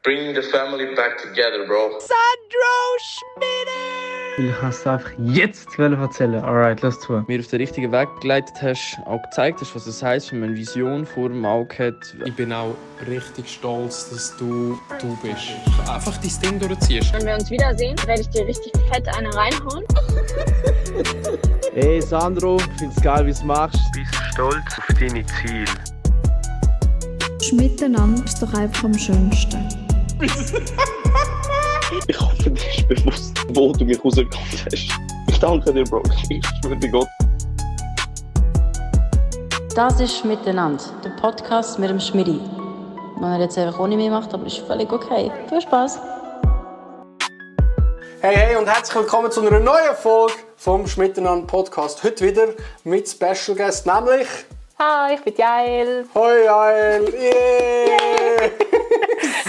Bringing the family back together, bro. Sandro Schmidt! Ich kann es einfach jetzt erzählen. Alright, lass zu. Mir auf den richtigen Weg geleitet hast, auch gezeigt hast, was es heisst, wenn man eine Vision vor dem Auge hat. Ich bin auch richtig stolz, dass du bist. Einfach dein Ding durchziehst. Wenn wir uns wiedersehen, werde ich dir richtig fett eine reinhauen. Hey Sandro, ich find's geil, wie du es machst. Bist stolz auf deine Ziele. Miteinander ist doch einfach am schönsten. Ich hoffe, dir ist bewusst, wo du mich rausgekommen hast. Ich danke dir, Bro. Ich schwöre dir Gott. Das ist «Miteinander», der Podcast mit dem Schmidi. Wenn er jetzt einfach ohne mich macht, aber ist völlig okay. Viel Spaß! Hey und herzlich willkommen zu einer neuen Folge vom «Miteinander» Podcast. Heute wieder mit Special Guest, nämlich... Hi, ich bin Jael. Hoi Jael! Yeah!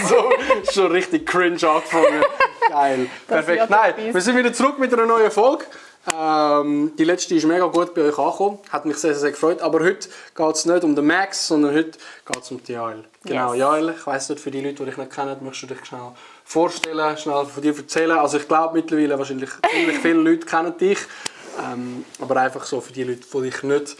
So, schon richtig cringe angefangen. Geil. Perfekt. Nein, wir sind wieder zurück mit einer neuen Folge. Die letzte ist mega gut bei euch angekommen. Hat mich sehr, sehr gefreut. Aber heute geht es nicht um den Max, sondern heute geht es um die Jael. Genau, yes. Jael, ich weiss nicht, für die Leute, die dich nicht kennen, möchtest du dich schnell vorstellen, schnell von dir erzählen. Also ich glaube mittlerweile wahrscheinlich ziemlich viele Leute kennen dich. Aber einfach so für die Leute, die dich nicht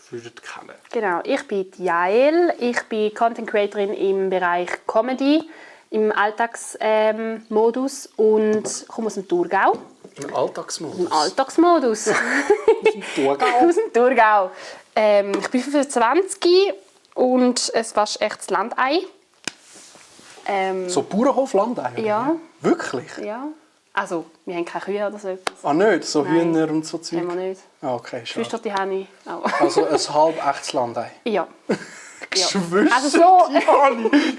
kennen. Genau, ich bin Jael. Ich bin Content Creatorin im Bereich Comedy, im Alltagsmodus und komme aus dem Thurgau. Im Alltagsmodus? Im Alltagsmodus. Aus dem Thurgau? Aus dem Thurgau. Ich bin 25 und es war echt das Landei. So Bauernhof Landei? Ja. Wirklich? Ja. Also, wir haben keine Kühe oder so etwas. Ah, nicht? So Nein. Hühner und so Zeug? Haben wir nicht. Ah, okay, schade. Geschwister habe ich auch. Also ein halb echtes Landei? Ja. Geschwister Also so.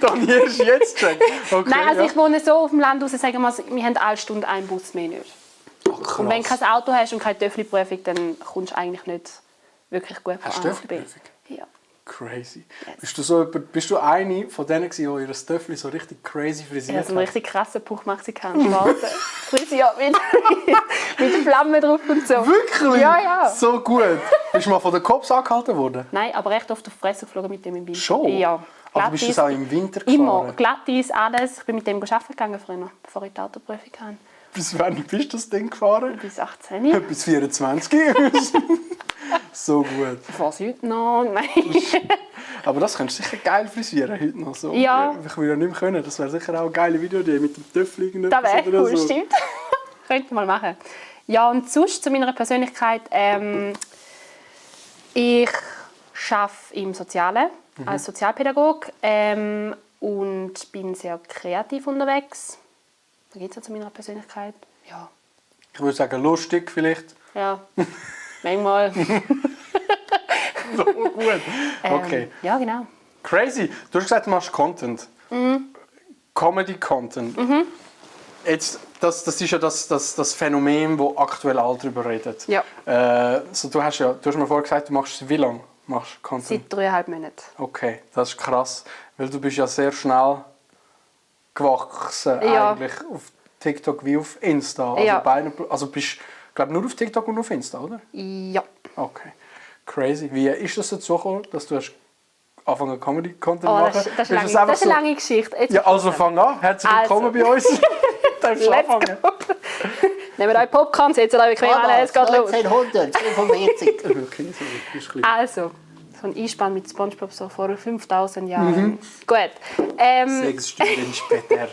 Dann erst jetzt checken. Okay, Nein, also ja. ich wohne so auf dem Land raus, sagen wir, wir haben eine Stunde einen Bus mehr nicht. Ach, krass. Und wenn du kein Auto hast und keine Töffli-Prüfung, dann kommst du eigentlich nicht wirklich gut von Hast du A nach B. Töffli-Prüfung? Ja. Crazy. Yes. Bist du eine von denen, die ihr Töffli so richtig crazy frisiert Ja, so einen hat? richtig krassen Puch-Mexikaner. Schwarze. Frisiert mit Flammen drauf und so. Wirklich? Ja, ja. So gut. Bist du mal von den Cops angehalten worden? Nein, aber recht oft auf die Fresse geflogen mit dem im Winter. Schon? Ja. Aber bist du das auch im Winter gefahren? Immer. Glatteis, alles. Ich bin mit dem arbeiten gegangen früher, bevor ich die Autoprüfung hatte. Bis wann bist du das Ding gefahren? Bis 18. Bis 24. So gut. Was heute noch? Nein. Aber das könntest du sicher geil frisieren heute noch. So. Ja. Ich will ja nicht mehr können. Das wäre sicher auch eine geile Videoidee mit dem Töffel. Das wäre cool, so. stimmt. Könnte mal machen. Ja, und sonst zu meiner Persönlichkeit. Ich arbeite im Sozialen als Sozialpädagoge und bin sehr kreativ unterwegs. Da geht es ja zu meiner Persönlichkeit. Ja. Ich würde sagen, lustig vielleicht. Ja, manchmal. So gut. Okay. Ja, genau. Crazy. Du hast gesagt, du machst Content. Comedy-Content. Jetzt, das ist ja das Phänomen, das aktuell alle darüber reden. Ja. Du hast mir vorher gesagt, du machst wie lange machst Content? Seit 3,5 Monaten. Okay, das ist krass. Weil du bist ja sehr schnell gewachsen Ja. eigentlich auf TikTok wie auf Insta. Also, Ja. also bist du nur auf TikTok und auf Insta, oder? Ja. Okay. Crazy. Wie ist das dazu gekommen, dass du hast angefangen Comedy-Content zu Oh, machen? das ist einfach eine lange Geschichte. Jetzt Ja, also fang an. Herzlich willkommen bei uns. Darfst du anfangen? Nehmen wir euch Popcorn, setzt euch bequem an, es geht los. 1945. Okay, so ist klein. Also, so ein Einspann mit SpongeBob so vor 5000 Jahren. Gut. 6 Stunden später.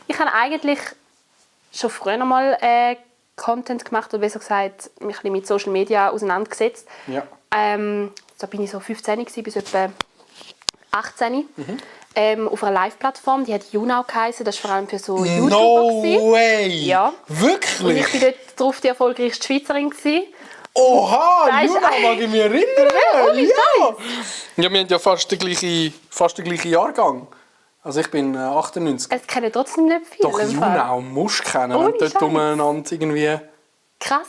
Ich habe eigentlich schon früher mal Content gemacht, oder besser gesagt, mich ein bisschen mit Social Media auseinandergesetzt. Ja. Da bin ich so 15 bis etwa 18. Auf einer Live-Plattform, die hat YouNow geheißen. Das war vor allem für so YouTuber. No gewesen. way! Ja. Wirklich? Und ich war dort drauf die erfolgreichste Schweizerin gewesen. Oha! Das ist- Juna, mag ich mich erinnern! Ohne Ja, wir haben ja fast den gleichen Jahrgang. Also ich bin 98. Es kennen trotzdem nicht viele. Doch, im Fall. Juna musst du kennen. Ohne Wenn dort Scheiß. umeinander irgendwie... Krass.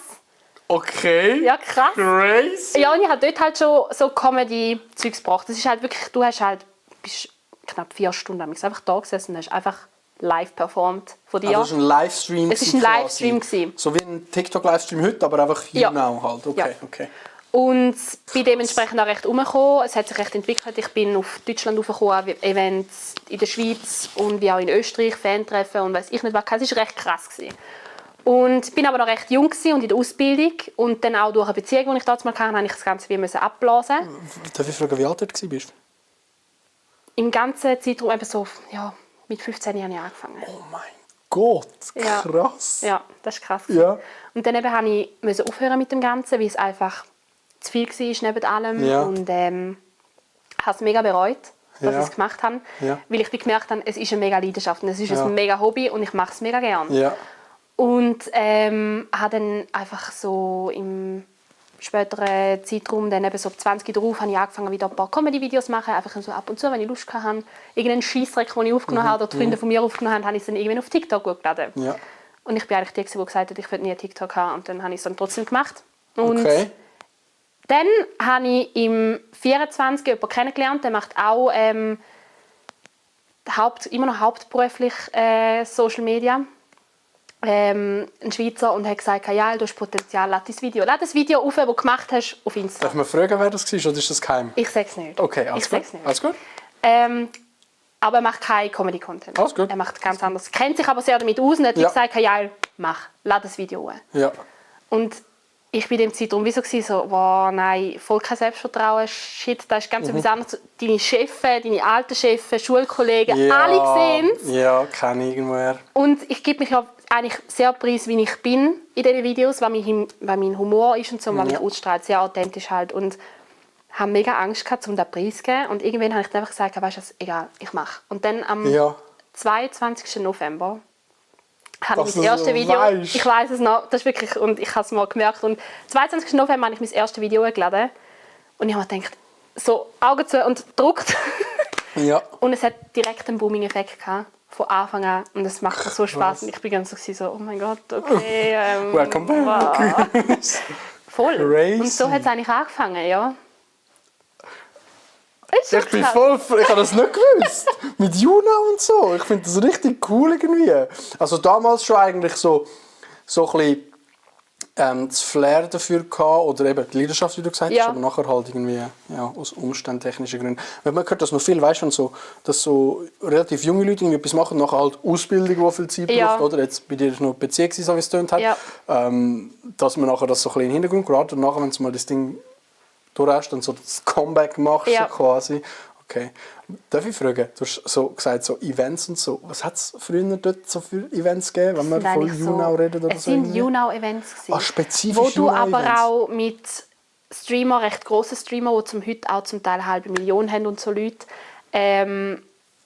Okay. Ja, krass. Crazy. Ja, und ich habe dort halt schon so Comedy-Zeugs gebracht. Das ist halt wirklich, du hast halt, bist knapp 4 Stunden einfach da gesessen und hast einfach live performt von dir. Also das war ein Livestream. Es war ein Livestream. So wie ein TikTok-Livestream heute, aber einfach Ja. YouNow halt. Okay, Ja. okay. Und bin dementsprechend auch recht umgekommen. Es hat sich recht entwickelt. Ich bin auf Deutschland raufgekommen, Events in der Schweiz und wie auch in Österreich, Fantreffen und weiss ich nicht was. Es war recht krass. Und bin aber noch recht jung und in der Ausbildung. Und dann auch durch eine Beziehung, die ich damals mal hatte, musste ich das Ganze wie abblasen. Darf ich fragen, wie alt du warst? Im ganzen Zeitraum eben so, ja, mit 15 Jahren habe ich angefangen. Oh mein Gott, krass. Ja, das ist krass. Ja. Und dann musste ich aufhören mit dem Ganzen, weil es einfach zu viel war neben allem. Ja. Und habe es mega bereut, dass ich es gemacht habe. Ja. Weil ich gemerkt habe, es ist eine mega Leidenschaft und es ist ein mega Hobby und ich mache es mega gerne. Ja. Und habe dann einfach so im späteren Zeitraum, dann eben so 20 drauf, habe ich angefangen, wieder ein paar Comedy-Videos zu machen. Einfach so ab und zu, wenn ich Lust hatte. Irgendeinen Scheissdreck, den ich aufgenommen habe, oder die Freunde von mir aufgenommen haben, habe ich es dann irgendwann auf TikTok hochgeladen. Ja. Und ich bin eigentlich die, die gesagt hat, ich würde nie TikTok haben. Und dann habe ich es dann trotzdem gemacht. Und dann habe ich im 24 jemanden kennengelernt, der macht auch immer noch hauptberuflich Social Media. Ein Schweizer und hat gesagt, ja, du hast Potenzial, lad das Video auf, das du gemacht hast, auf Insta. Darf man fragen, wer das war, oder ist das geheim? Ich sage es nicht. Okay, alles gut. Alles gut. Aber er macht keinen Comedy-Content. Alles gut. Er macht ganz anders. Er kennt sich aber sehr damit aus und hat gesagt, ja, lad das Video auf. Ja. Und ich war in dem Zeitraum so, wow, nein, voll kein Selbstvertrauen, shit, das ist ganz etwas anderes. Deine Chefs, deine alten Chefs, Schulkollegen, alle sehen es. Ja, kenne ich irgendwoher. Und ich gebe mich ja eigentlich sehr preis, wie ich bin in diesen Videos, weil mein Humor ist und so, weil mich ausstrahlt, sehr authentisch halt. Und habe mega Angst gehabt, um den Preis zu geben. Und irgendwann habe ich dann einfach gesagt, weißt du, egal, ich mache. Und dann am 22. November habe ich mein erstes Video. Weißt. Ich weiß es noch, das ist wirklich, und ich habe es mal gemerkt. Und am 22. November habe ich mein erstes Video hochgeladen. Und ich habe mir gedacht, so Augen zu und gedruckt. Ja. Und es hat direkt einen Booming-Effekt gehabt. Von Anfang an. Und es macht so Spaß. Und ich bin ganz so, oh mein Gott, okay. Welcome back. Wow. Voll. Crazy. Und so hat es eigentlich angefangen, ja. Ich habe das nicht gewusst. Mit Juna und so. Ich finde das richtig cool irgendwie. Also damals schon eigentlich so ein bisschen das Flair dafür gehabt, oder eben die Leidenschaft, wie du gesagt hast, aber nachher halt irgendwie aus umständtechnischen Gründen. Wenn man hört, dass noch viel weißt, dass so relativ junge Leute etwas machen, nachher halt Ausbildung, die viel Zeit braucht, oder? Jetzt bei dir ist noch Beziehung, so wie es tönt hat, dass man nachher das so ein bisschen in den Hintergrund gerät und nachher, wenn du mal das Ding durch hast, dann so das Comeback machst, so quasi. Okay. Darf ich fragen, du hast so gesagt, so Events und so. Was hat es früher dort so für Events gegeben, wenn wir von YouNow reden? Oder es sind YouNow-Events. Spezifisch wo du aber auch mit Streamer, recht grossen Streamer, die zum heute auch zum Teil 500.000 haben und so Leute,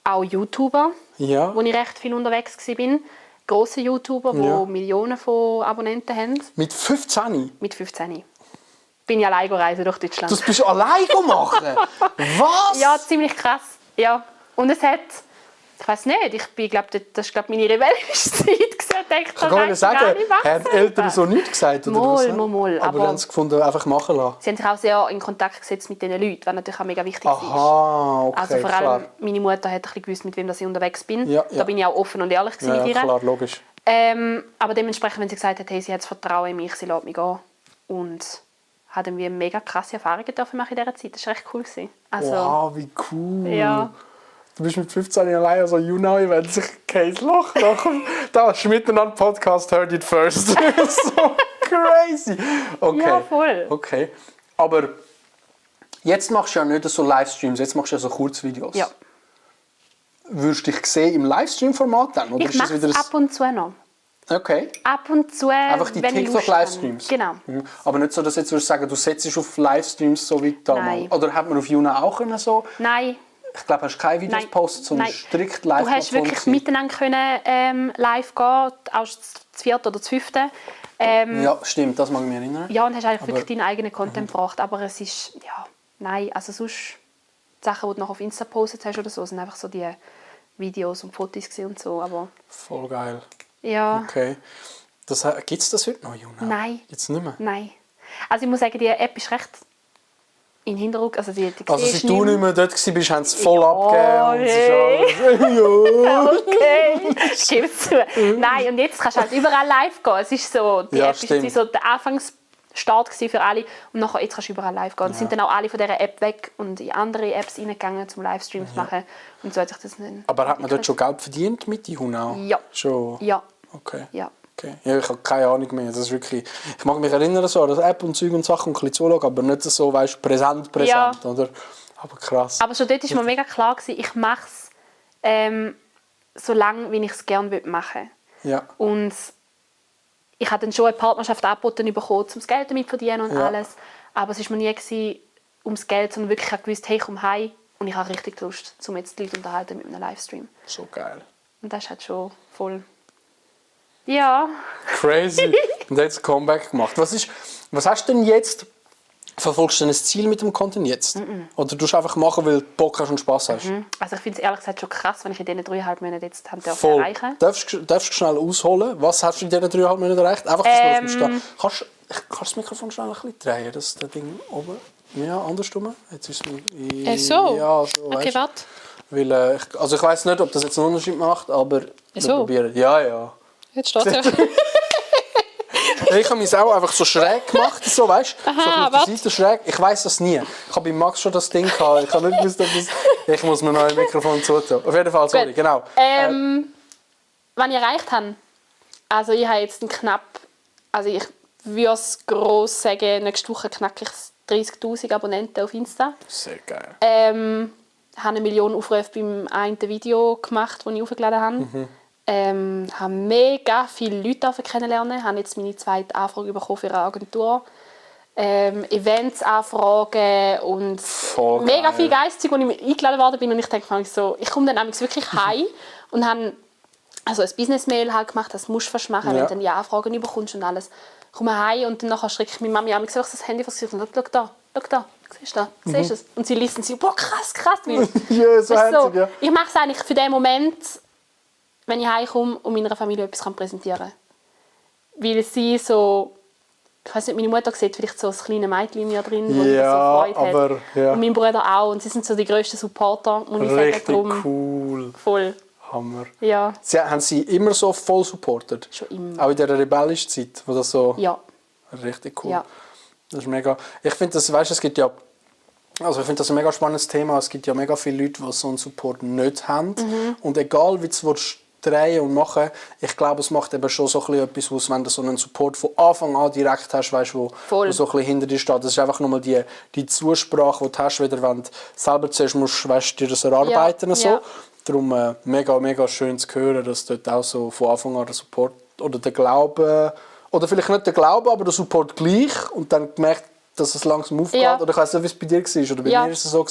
auch YouTuber, wo ich recht viel unterwegs war. Grosse YouTuber, die Millionen von Abonnenten haben. Mit 15? Mit 15. Bin ich allein reisen durch Deutschland. Das bist du allein machen? Was? Ja, ziemlich krass. Ja. Und es hat, ich weiß nicht, das war meine rebellische Zeit. Ich kann nicht sagen, haben Eltern so nichts gesagt? Oder Mal. Aber dann haben sie gefunden, einfach machen lassen? Sie haben sich auch sehr in Kontakt gesetzt mit diesen Leuten, was natürlich auch mega wichtig ist. Okay, also vor allem meine Mutter hat ein bisschen gewusst, mit wem ich unterwegs bin. Da bin ich auch offen und ehrlich mit ihr. Klar, logisch. Aber dementsprechend, wenn sie gesagt hat, hey, sie hat das Vertrauen in mich, sie lässt mich gehen. Und hatten wir mega krasse Erfahrungen machen in dieser Zeit. Das war echt cool. Also, wow, wie cool. Ja. Du bist mit 15 allein, also YouNow-Event, sich Case lachen. Da, Schmidtnand-Podcast, heard it first. So crazy. Okay. Ja, voll. Okay. Aber jetzt machst du ja nicht so Livestreams, jetzt machst du ja so Kurzvideos. Ja. Würdest du dich sehen im Livestream-Format dann? Oder ich mache es ab und zu noch. Okay. Ab und zu, einfach die TikTok-Livestreams? Genau. Aber nicht so, dass jetzt würdest sagen, du setzt auf Livestreams so wie damals? Nein. Oder hat man auf YouNow auch so? Nein. Ich glaube, hast du keine Videos gepostet, sondern strikt live. Du hast wirklich miteinander können, live gehen, auch das 4. oder das 5. Ja, stimmt, das mag ich mich erinnern. Ja, und hast eigentlich wirklich deinen eigenen Content gebracht. Aber es ist, nein, also sonst die Sachen, die du noch auf Insta gepostet hast oder so, sind einfach so die Videos und Fotos und so. Aber voll geil. Ja. Okay. Gibt es das heute noch, YouNow? Nein. Jetzt nicht mehr? Nein. Also ich muss sagen, die App ist recht in Hintergrund. Also seit du nicht mehr dort warst, haben sie voll abgegeben. Okay, ich gebe es zu. Nein, und jetzt kannst du halt überall live gehen. Es ist so, die App ist so der Anfangsphase Start für alle. Und nachher, jetzt kannst du überall live gehen. Ja. Sind dann auch alle von dieser App weg und in andere Apps reingegangen, um Livestreams zu machen. Und so hat sich das dann aber hat man dort schon Geld verdient mit Ihunau? Ja. Schon? Ja. Okay. Ja. Okay. Ja, ich habe keine Ahnung mehr. Das ist wirklich, ich mag mich erinnern so an das App und Zeug und Sachen und ein bisschen zuschauen, aber nicht so, weißt, präsent, ja. oder? Aber krass. Aber schon dort war mir mega klar, ich mache es so lange, wie ich es gerne machen will. Ja. Und ich habe dann schon eine Partnerschaft angeboten bekommen, um das Geld damit zu verdienen und alles. Aber es war mir nie ums Geld, sondern wirklich ich gewusst, hey, komm heim und ich habe richtig Lust, um jetzt die Leute unterhalten mit einem Livestream. So geil. Und das ist halt schon voll... Ja. Crazy. Und jetzt ein Comeback gemacht. Was hast du denn jetzt? Verfolgst du denn ein Ziel mit dem Content jetzt? Oder tust du einfach machen, weil du Bock hast und Spass hast? Also ich finde es ehrlich gesagt schon krass, wenn ich in diesen 3,5 Monaten jetzt Voll. erreichen darf. Darfst du schnell ausholen? Was hast du in diesen 3,5 Monaten erreicht? Einfach, dass wir auf dem Stand... Kannst du das Mikrofon schnell ein bisschen drehen? Das Ding oben... Ja, andersrum. Jetzt ist es... so? Ja, so. Okay, warte. Weil, ich weiss nicht, ob das jetzt einen Unterschied macht, aber... So? Wir probieren. Ja. Jetzt steht es Ich habe mich auch einfach so schräg gemacht, so, weißt du? So auf der warte. Seite schräg. Ich weiss das nie. Ich habe bei Max schon das Ding gehabt. Ich habe nicht gewusst, ob das... Ich muss mir noch ein Mikrofon zutun. Auf jeden Fall, sorry, genau. Was ich erreicht habe? Also ich habe jetzt ich würde es gross sagen, nächste Woche knacke ich 30'000 Abonnenten auf Insta. Sehr geil. Habe 1 Million Aufrufe beim einen Video gemacht, das ich hochgeladen habe. Habe mega viele Leute kennenlernen. Habe jetzt meine zweite Anfrage bekommen für eine Agentur. Events anfragen und mega viel Geistig, wo ich eingeladen worden bin. Und ich denke so, ich komme dann nämlich wirklich heim und habe also ein Business-Mail halt gemacht, das musst du fast machen, wenn du dann die Anfragen bekommst und alles. Ich komme heim und dann nachher schrecke ich meine Mami an, ich sehe das Handy versichert und schau da, siehst du das? Siehst du es? Und sie liest und sie, boah, krass. Ja, so herzig, ja. Ich mache es eigentlich für den Moment, wenn ich heimkomme und meiner Familie etwas präsentieren kann. Weil sie so, ich weiss nicht, meine Mutter sieht vielleicht so das kleine Mädchen in mir drin, das so Freude hat. Ja. Und mein Bruder auch. Und sie sind so die grössten Supporter, muss ich sagen. Richtig cool. Voll. Hammer. Ja. Haben Sie immer so voll supportet? Schon immer. Auch in dieser rebellischen Zeit? Wo das so ja. Richtig cool. Ja. Das ist mega... Ich finde das, weißt, es gibt ja... Also ich finde das ein mega spannendes Thema. Es gibt ja mega viele Leute, die so einen Support nicht haben. Und egal, wie du es drehen und machen, ich glaube, es macht eben schon so etwas aus, wenn du so einen Support von Anfang an direkt hast, weißt, wo so ein bisschen hinter dir steht. Das ist einfach nochmal die Zusprache, die du hast, wieder, wenn du selber zuerst musst, weißt, dir das erarbeiten. Ja. So. Ja. Darum mega schön zu hören, dass dort auch so von Anfang an der Support oder der Glaube, oder vielleicht nicht der Glaube, aber der Support gleich und dann gemerkt, dass es langsam aufgeht. Ja. Oder ich weiss nicht, wie es bei dir war, oder bei mir war es so,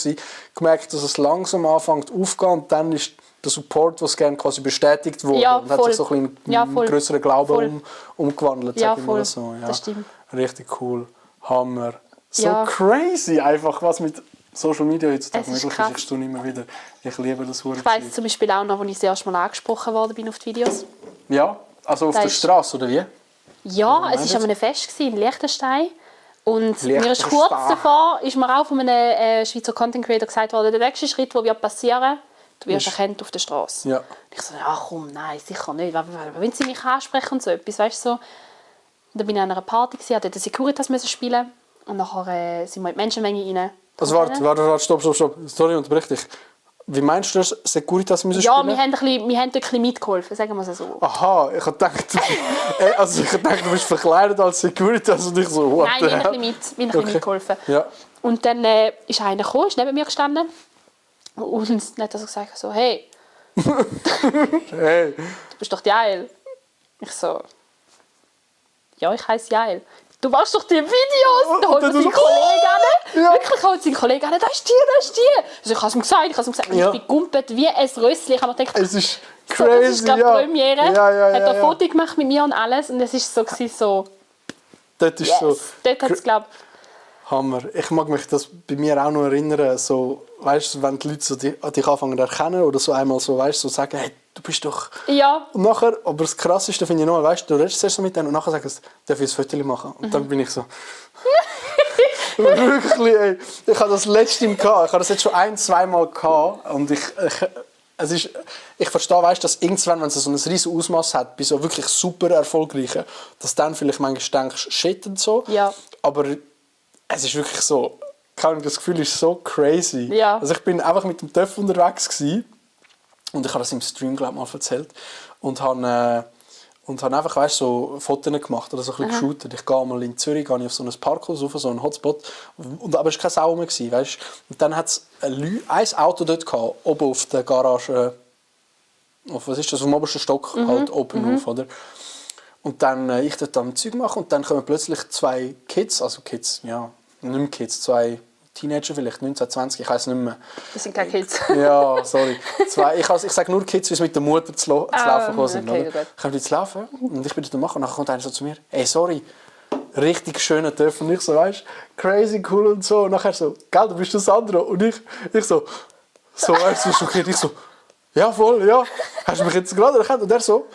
gemerkt, dass es langsam anfängt aufzugehen und dann ist der Support, was gerne quasi bestätigt wurde und hat sich so ein größeren Glauben umgewandelt, ja, sagen wir so. Ja, das stimmt. Richtig cool. Hammer. So crazy einfach, was mit Social Media heutzutage möglich ist. Ich tue immer wieder. Ich liebe das Wort. Ich weiss zum Beispiel auch noch, als ich das erste Mal angesprochen worden bin auf die Videos. Ja, also auf der Straße, oder wie? Ja, es war an einem Fest in Liechtenstein. Und mir ist kurz davor ist mir auch von einem Schweizer Content Creator gesagt worden, der nächste Schritt, der passieren wird, du wirst erkannt auf der Straße. Ja. Ich so, ach komm, nein, sicher nicht. Wenn sie mich ansprechen und so etwas, weißt du so. Und dann bin ich an einer Party, hatte dort Securitas spielen und nachher sind wir in die Menschenmenge rein. Also warte, stopp. Sorry, unterbrech dich. Wie meinst du das? Securitas müssen spielen? Ja, wir haben dort ein bisschen mitgeholfen, sagen wir es so. Aha, ich habe gedacht, du bist verkleidet als Securitas und ich so, what Nein, wir haben ein bisschen mitgeholfen. Ja. Und dann ist einer gekommen, ist neben mir gestanden und dann hat er so gesagt, so, hey, hey, du bist doch Jael. Ich so, ja, ich heiße Jael. Du machst doch die Videos! Da holt er seinen Kollegen an. Ja. Wirklich holt seinen Kollegen an. Da ist die. Also ich habe es ihm gesagt. Ich bin gumpet wie ein Rössli. Ich habe mir gedacht, es ist crazy, so, das ist gerade Premiere. Ja, hat er ein Foto gemacht mit mir und alles. Und es war so... Das ist yes. so... Dort hat es, glaube ich... Hammer. Ich mag mich das bei mir auch noch erinnern. So, weißt, wenn die Leute so dich anfangen zu erkennen oder so einmal so, weißt, so sagen, hey, du bist doch... Ja. Und nachher, aber das Krasseste finde ich noch, weißt, du redest zuerst so mit denen und nachher sagst du, darf ich ein Foto machen? Und dann bin ich so... Wirklich, ey. Ich hatte das letzte Mal gehabt. Ich hatte das jetzt schon 1-2 Mal gehabt. Und ich verstehe, weißt, dass irgendwann, wenn es so ein riesiges Ausmaß hat, bei so wirklich super erfolgreichen, dass dann vielleicht manchmal denkst, shit und so. Ja. Aber es ist wirklich so, das Gefühl ist so crazy. Ja. Also ich bin einfach mit dem Töff unterwegs gewesen, und ich habe das im Stream, glaube ich, mal erzählt, und habe einfach, weißt, so Fotos gemacht oder so ein bisschen geshootet. Ich gehe einmal in Zürich gehe ich auf so ein Parkhaus, auf so einen Hotspot, aber es war keine Sau mehr, weißt? Und dann hat es ein Auto dort gehabt, oben auf der Garage, auf dem obersten Stock, halt oben auf, oder? Und dann ich dort am Zeug machen und dann kommen plötzlich zwei Kids, nicht mehr Kids, zwei Teenager vielleicht, 19, 20, ich weiß nicht mehr. Das sind keine Kids. Ja, sorry. Ich sage nur Kids, wie sie mit der Mutter zu laufen gekommen sind. Okay, oder? Kommen die zu laufen und ich bin dort machen und dann kommt einer so zu mir, «Ey, sorry, richtig schöner Töff.» Und ich so, weißt, crazy cool und so. Und nachher so, «Gell, du bist der Sandro.» Und ich so, er ist so schockiert. Ich so, «Ja, voll, ja. Hast du mich jetzt gerade erkannt?» Und er so,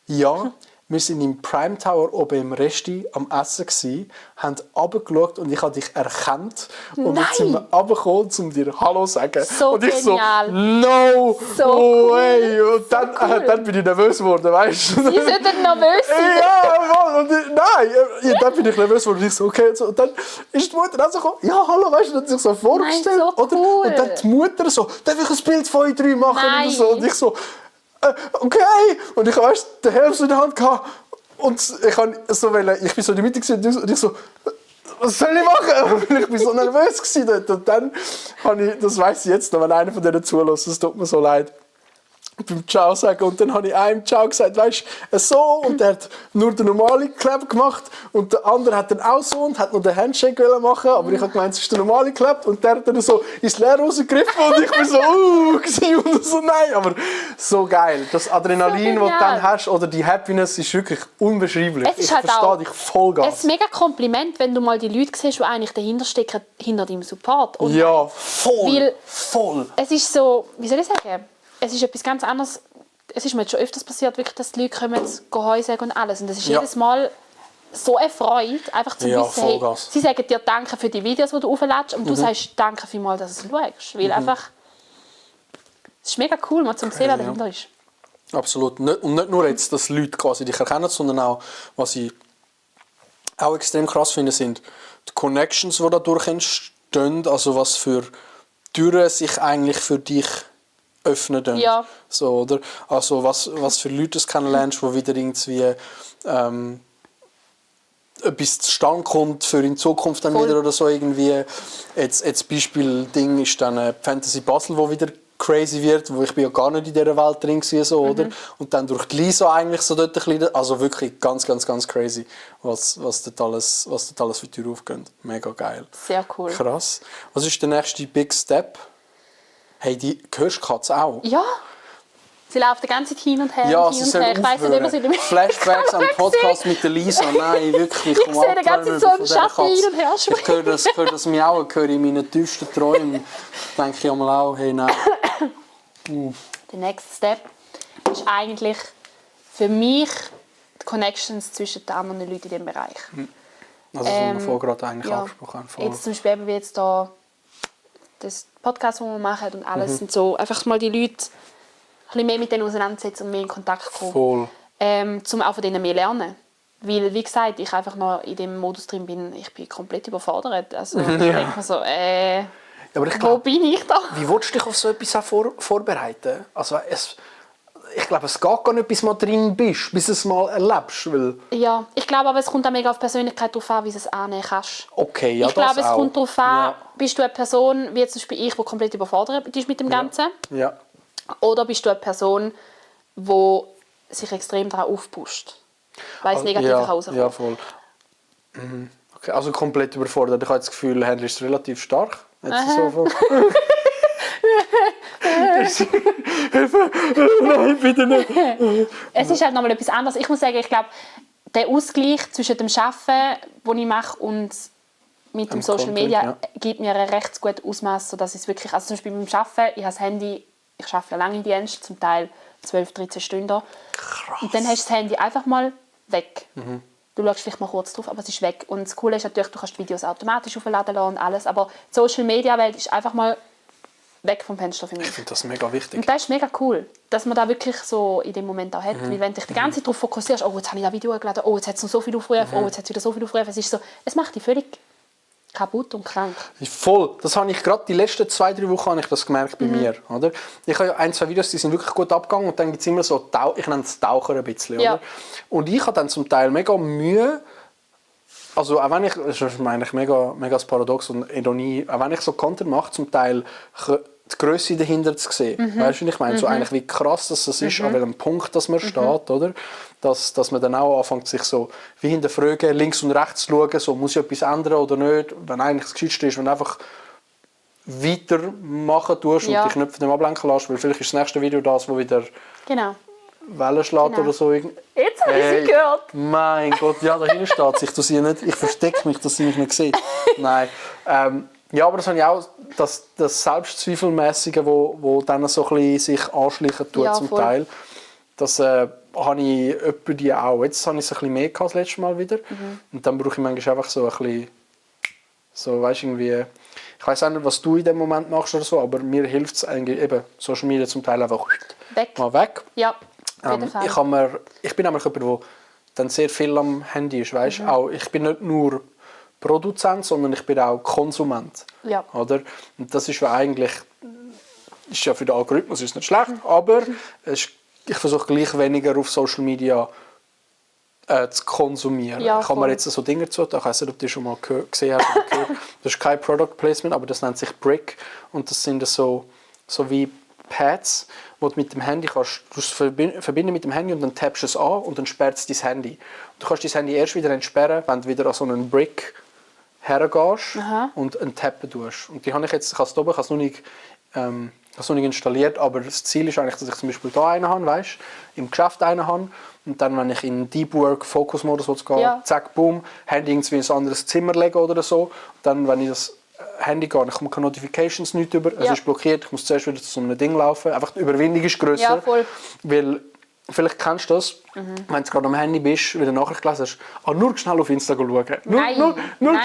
«Ja.» Wir waren im Prime Tower oben im Resti am Essen gsi, haben runtergeschaut und ich habe dich erkannt. Und Nein. jetzt sind wir runtergekommen, um dir Hallo zu sagen. So und ich genial. so, no So way. Und dann bin ich nervös geworden, weißt du? Sie sollten nervös sein. Ja, und dann bin ich nervös geworden und ich so, okay. Und, dann ist die Mutter auch so gekommen, ja, hallo, weißt du, und hat sich so vorgestellt. Nein, so oder? cool. Und dann die Mutter so, darf ich ein Bild von euch drei machen? Nein. Oder so. Und ich so, okay. Und ich habe den Herbst in der Hand gehabt. Und ich bin so in der Mitte und ich so, was soll ich machen? Ich war so nervös dort. Und dann habe ich, das weiss ich jetzt noch, wenn einer von denen zulässt, es tut mir so leid, beim Ciao sagen. Und dann habe ich einem Ciao gesagt, weißt du, so. Und der hat nur den normalen Clap gemacht. Und der andere hat dann auch so und hat nur den Handshake machen. Aber ich habe gemeint, es ist der normale Clap. Und der hat dann so ins Leere rausgegriffen. Und ich bin so, und so, nein. Aber so geil. Das Adrenalin, so das du dann hast, oder die Happiness, ist wirklich unbeschreiblich. Es ist ich halt verstehe auch dich vollgas. ein mega Kompliment, wenn du mal die Leute siehst, die eigentlich dahinter stecken, hinter deinem Support. Und Ja, voll. weil Voll. es ist so, wie soll ich sagen, es ist etwas ganz anderes. Es ist mir jetzt schon öfters passiert, wirklich, dass die Leute kommen, Heu sagen und alles. Und das ist jedes Mal so eine Freude, einfach zu wissen, hey, sie sagen dir Danke für die Videos, die du auflädst, und du sagst Danke vielmals, dass du es schaust. Weil einfach, es ist mega cool, mal zu sehen, wer dahinter ist. Absolut. Und nicht nur jetzt, dass Leute quasi dich erkennen, sondern auch, was ich auch extrem krass finde, sind die Connections, die dadurch entstehen. Also was für Türen sich eigentlich für dich öffnen. Ja. So, oder? Also was für Leute du kennenlernst, die wieder irgendwie etwas zustande kommt für in Zukunft dann wieder oder so irgendwie. Jetzt Beispiel Ding ist dann Fantasy Basel, wo wieder crazy wird, wo ich bin ja gar nicht in dieser Welt drin war, so, oder? Und dann durch die Lisa eigentlich so dort ein bisschen, also wirklich ganz, ganz, ganz crazy, was dort alles für Türen aufgehen. Mega geil. Sehr cool. Krass. Was ist der nächste Big Step? Hey, die hörst du Katze auch? Ja. Sie läuft die ganze Zeit hin und her. Ja, und hin und her. Ich weiss nicht, ob sie nicht Flashbacks am Podcast mit der Lisa. Nein, wirklich. Ich sehe die ganze Zeit so einen Schatten hin und her springen. Ich höre das mir auch, höre in meinen tiefsten Träumen. Denke ich einmal auch, hey, nein. Der nächste Step ist eigentlich für mich die Connections zwischen den anderen Leuten in diesem Bereich. Also, was wir vorher gerade eigentlich angesprochen haben. Jetzt zum Beispiel eben wie jetzt da das Podcast, das wir machen und alles und so. Einfach mal die Leute ein bisschen mehr mit denen auseinandersetzen und mehr in Kontakt kommen. Voll. Um auch von denen mehr lernen. Weil, wie gesagt, ich einfach noch in dem Modus drin bin, ich bin komplett überfordert. Also ich denke mir so, aber ich wo bin ich da? Wie willst du dich auf so etwas auch vorbereiten? Also ich glaube, es geht gar nicht, bis du mal drin bist, bis du es mal erlebst. Weil Ja, ich glaube aber, es kommt auch mega auf die Persönlichkeit drauf an, wie du es annehmen kannst. Okay, ja, ich glaube, es auch. kommt darauf an, bist du eine Person, wie jetzt zum Beispiel ich, die komplett überfordert ist mit dem Ganzen? Ja. Oder bist du eine Person, die sich extrem darauf aufpusht? Weil es negativ rauskommt. Ja, voll. Okay, also komplett überfordert. Ich habe das Gefühl, Henry ist relativ stark. Jetzt so Nein, bitte nicht. Es ist halt nochmal etwas anderes. Ich muss sagen, ich glaube, der Ausgleich zwischen dem Arbeiten, das ich mache, und mit dem Social Media gibt mir ein recht gutes Ausmaß, sodass es wirklich, also zum Beispiel beim Arbeiten, ich habe das Handy, ich arbeite lange in Dienst, zum Teil 12, 13 Stunden. Krass. Und dann hast du das Handy einfach mal weg. Du schaust vielleicht mal kurz drauf, aber es ist weg. Und das Coole ist natürlich, du kannst die Videos automatisch aufladen lassen und alles, aber die Social Media Welt ist einfach mal weg vom Fenster für mich. Ich finde das mega wichtig. Und das ist mega cool, dass man da wirklich so in dem Moment auch hat. Weil wenn du dich die ganze Zeit darauf fokussierst, oh, jetzt habe ich das Video geladen, oh, jetzt hat es noch so viel Aufrufe, oh, jetzt hat es wieder so viel Aufrufe. Es macht dich völlig kaputt und krank. Voll. Das habe ich gerade die letzten 2-3 Wochen habe ich das gemerkt bei mir. Oder? Ich habe ja 1-2 Videos, die sind wirklich gut abgegangen und dann gibt es immer so, ich nenne es Taucher ein bisschen. Ja. Oder? Und ich habe dann zum Teil mega Mühe, also auch wenn ich, das ist eigentlich mega das Paradox und Ironie, auch wenn ich so Content mache, zum Teil die Grösse dahinter zu sehen. Weißt du, was ich meine? So eigentlich wie krass das ist, an welchem Punkt dass man steht, oder? Dass man dann auch anfängt, sich so wie hinterfragen, links und rechts zu schauen, so, muss ich etwas ändern oder nicht, wenn eigentlich das Gescheiteste ist, wenn du einfach weitermachen tust und die Knöpfe nicht ablenken lässt, weil vielleicht ist das nächste Video das, wo wieder Wellen schlägt oder so. Jetzt habe ich sie gehört. Mein Gott, ja, da hinten steht sich, dass sie nicht, ich verstecke mich, dass sie mich nicht sieht. Nein. Ja, aber das habe ich auch, das Selbstzweifelmäßige, wo dann so ein bisschen sich anschleichen tut zum Teil. Das habe ich etwa die auch. Jetzt habe ich es ein bisschen mehr gehabt, das letzte Mal wieder. Und dann brauche ich manchmal einfach so ein bisschen, so, weißt, irgendwie, ich weiss auch nicht, was du in dem Moment machst oder so, aber mir hilft es eigentlich eben, Social Media zum Teil einfach mal weg. Ja, auf jeden Fall. Ich bin nämlich jemand, der dann sehr viel am Handy ist, weißt? Auch, ich bin nicht nur Produzent, sondern ich bin auch Konsument. Ja. Oder? Und das ist eigentlich, ist ja für den Algorithmus ist nicht schlecht, aber ich versuche gleich weniger auf Social Media zu konsumieren. Ja, ich habe mir jetzt so Dinge zu, ich weiß nicht, ob du schon mal gesehen hast oder gehört. Das ist kein Product Placement, aber das nennt sich Brick und das sind so wie Pads, wo du mit dem Handy kannst, du verbinden mit dem Handy und dann tappst du es an und dann sperrt es dein Handy. Und du kannst dein Handy erst wieder entsperren, wenn du wieder an so einen Brick hergehst und einen tappen tust. Und die habe ich jetzt, ich habe es noch nicht installiert, aber das Ziel ist eigentlich, dass ich zum Beispiel hier einen habe, weißt, im Geschäft einen habe und dann, wenn ich in Deep Work Focus Modus gehe, zack, boom, Handy irgendwie in ein anderes Zimmer legen oder so, und dann, wenn ich das Handy gehe, ich komme keine Notifications nicht über, es ist blockiert, ich muss zuerst wieder zu so einem Ding laufen, einfach die Überwindung ist grösser, weil vielleicht kennst du das, wenn du gerade am Handy bist, wieder Nachricht gelesen hast, nur schnell auf Insta schauen. Nur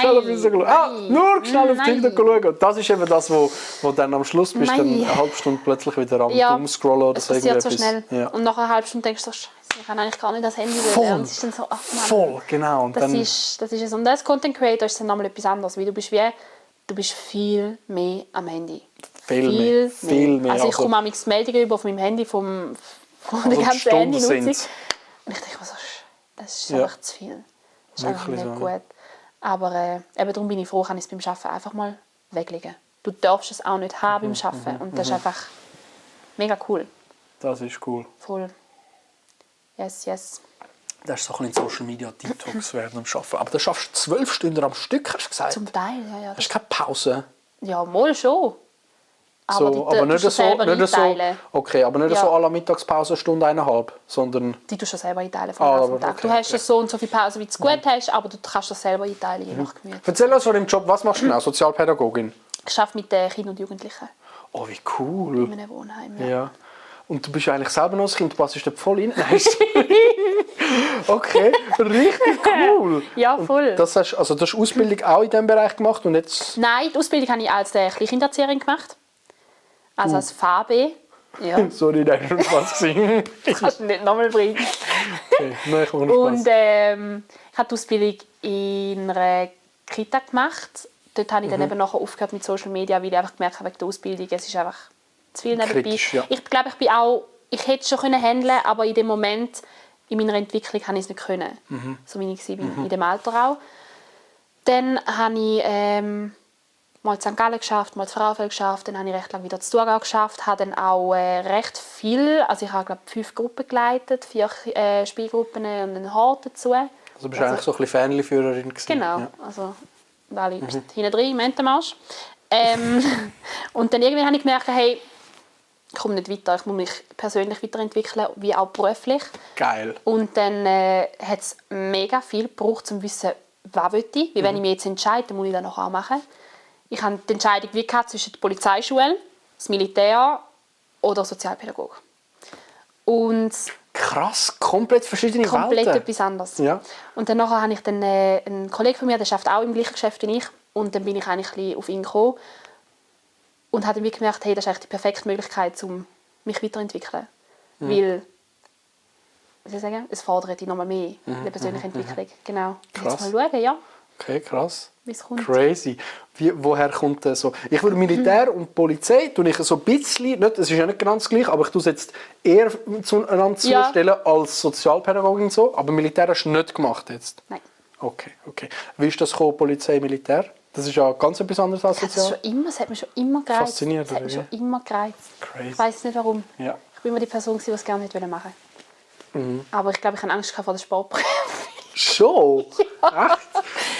schnell auf Insta schauen. Nur schnell auf TikTok schauen. Und das ist eben das, wo dann am Schluss bist, dann eine halbe Stunde plötzlich wieder am Umscrollen oder so. Das passiert so schnell. Ja. Und nach einer halben Stunde denkst du, ich kann eigentlich gar nicht das Handy wählen. Und es ist dann so, voll, genau. Und das ist es. Und als Content Creator ist es dann nochmal etwas anderes, weil du bist viel mehr am Handy. Viel mehr. Also ich komme manchmal Meldungen über auf meinem Handy von der ganzen Handynutzung. Und ich denke mir so, das ist einfach zu viel. Das ist einfach nicht gut. Aber eben darum bin ich froh, kann ich es beim Arbeiten einfach mal weglegen. Du darfst es auch nicht haben beim Arbeiten. Und das ist einfach mega cool. Das ist cool. Voll. Yes. Das ist so ein Social Media Detox während dem Arbeiten. Aber du schaffst 12 Stunden am Stück, hast du gesagt? Zum Teil, ja. Hast du keine Pause? Ja, mal schon. Aber nicht so. Okay, aber nicht so à la Mittagspause, Stunde 1,5, sondern... Die tust du selber einteilen vom Tag. Okay, du hast so und so viel Pause, wie du es gut hast, aber du kannst das selber einteilen, je nach Gemüse. Erzähl uns von deinem Job, was machst du genau? Sozialpädagogin? Ich arbeite mit Kindern und Jugendlichen. Oh, wie cool. In einem Wohnheim, ja. Und du bist eigentlich selber noch ein Kind, du passt dort voll rein. Okay, richtig cool. Ja, voll. Das hast du Ausbildung auch in diesem Bereich gemacht? Und jetzt... Nein, die Ausbildung habe ich als Kleinkinderzieherin gemacht. Also als VB. Ja. Sorry, das war Spaß. Das kannst du nicht nochmal bringen. Okay, nein, ich mache Spaß. Und ich habe die Ausbildung in einer Kita gemacht. Dort habe ich dann eben nachher aufgehört mit Social Media, weil ich einfach gemerkt habe, wegen der Ausbildung, es ist einfach zu viel nebenbei. Kritisch, ja. Ich glaube, ich hätte es schon handeln können, aber in dem Moment, in meiner Entwicklung, habe ich es nicht können. So wie ich war, in dem Alter auch. Dann habe ich mal in St. Gallen geschafft, mal in Frauenfeld geschafft, dann habe ich recht lange wieder zu Thurgau geschafft, habe dann auch recht viel, also ich habe glaube 5 Gruppen geleitet, 4 Spielgruppen und einen Hort dazu. Also bist du eigentlich so ein bisschen Fähnchenführerin gewesen? Genau, ja. Also alle hinten drin im Entenmarsch. Und dann irgendwie habe ich gemerkt, hey, ich komme nicht weiter, ich muss mich persönlich weiterentwickeln, wie auch beruflich. Geil. Und dann hat es mega viel gebraucht, um zu wissen, was will ich. Weil wenn ich mich jetzt entscheide, dann muss ich das noch auch machen. Ich hatte die Entscheidung zwischen der Polizeischule, das Militär oder Sozialpädagoge. Und krass, komplett verschiedene Welten. Komplett etwas anderes. Ja. Und dann habe ich dann einen Kollegen von mir, der arbeitet auch im gleichen Geschäft wie ich. Und dann bin ich eigentlich auf ihn gekommen. Und habe dann gemerkt, hey, das ist eigentlich die perfekte Möglichkeit, um mich weiterzuentwickeln. Weil, wie soll ich sagen, es fordert dich nochmal mehr in der persönlichen Entwicklung. Genau. Krass. Jetzt mal schauen, ja, Okay, krass. wie es kommt. Crazy. Woher kommt das so? Ich würde Militär und Polizei tue ich so ein bisschen, nicht, es ist ja nicht ganz gleich, aber ich tue es jetzt eher zueinander zustellen als Sozialpädagogin so. Aber Militär hast du nicht gemacht jetzt? Nein. Okay. Wie ist das gekommen, Polizei, Militär? Das ist ja ganz etwas anderes als Sozial. Das hat mich schon immer gereizt. Fasziniert, Das hat mich schon immer gereizt. Crazy. Ich weiss nicht warum. Ja. Ich bin immer die Person, die es gerne nicht machen wollte. Aber ich glaube, ich hatte Angst vor der Sportprüfung. Schon? Ja. Echt?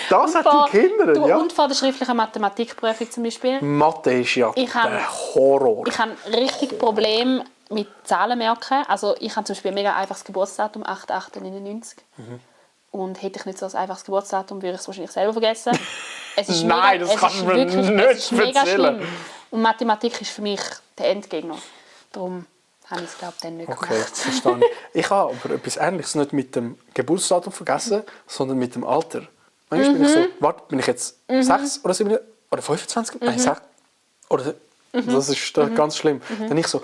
Das hat dich gehindert, ja? Und vor der schriftlichen Mathematikprüfung zum Beispiel. Mathe ist ja der Horror. Ich habe richtig Probleme mit Zahlen merken. Also ich habe zum Beispiel ein mega einfaches Geburtsdatum, 8.8.99. Und hätte ich nicht so ein einfaches Geburtsdatum, würde ich es wahrscheinlich selber vergessen. Es ist Nein, mega, das kannst du mir nicht es ist mega erzählen. schlimm. Und Mathematik ist für mich der Endgegner. Darum habe ich es, glaube ich, dann nicht Okay, gemacht. verstehe ich. Ich habe aber etwas Ähnliches nicht mit dem Geburtsdatum vergessen, sondern mit dem Alter. Manchmal bin ich so, warte, bin ich jetzt 6 oder 7 oder 25? Nein, 6. Oder, das ist ganz schlimm. Dann ich so,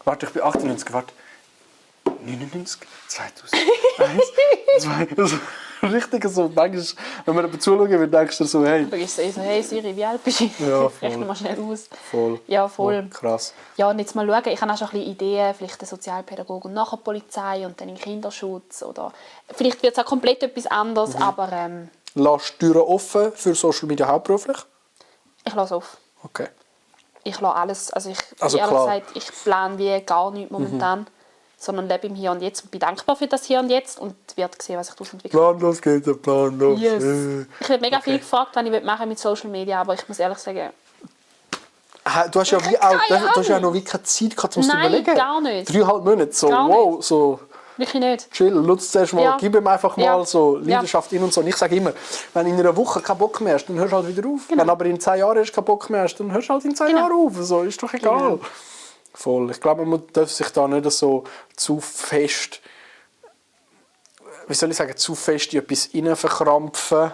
warte, ich bin 98, warte. 99, 2001, 2. Also, richtig so, manchmal, wenn man jemanden zuschauen will, denkst du so, hey. Du bist so, hey Siri, wie alt bist du? Ja, voll. Rechne mal schnell aus. Voll. Ja, voll. Krass. Ja, und jetzt mal schauen, ich habe auch schon ein bisschen Ideen, vielleicht der Sozialpädagoge und nachher Polizei und dann im Kinderschutz. Oder vielleicht wird es auch komplett etwas anderes, aber Lass die Türen offen für Social Media hauptberuflich? ich lasse auf. Okay. Ich lasse alles, also ich Also ehrlich klar. gesagt, ich plane wie gar nichts momentan, sondern lebe im Hier und Jetzt und bin dankbar für das Hier und Jetzt und werde sehen, was sich daraus entwickelt. Planlos geht der planlos. Yes. Ich werde mega viel gefragt, was ich machen mit Social Media, aber ich muss ehrlich sagen, Du hast ja wie auch, du hast ja noch wie keine Zeit gehabt, um es zu Nein, überlegen. gar nicht. 3,5 Monate, so Gar wow, nicht. so wirklich nicht. chill, nutz zuerst mal, Ja. gib ihm einfach mal Ja. so Leidenschaft in und so. Und ich sage immer, wenn in einer Woche keinen Bock mehr hast, dann hörst du halt wieder auf. Genau. Wenn aber in 10 Jahren erst keinen Bock mehr hast, dann hörst du halt in 10 Jahren auf. So, ist doch egal. Genau. Voll. Ich glaube, man darf sich da nicht so zu fest, wie soll ich sagen, zu fest in etwas verkrampfen.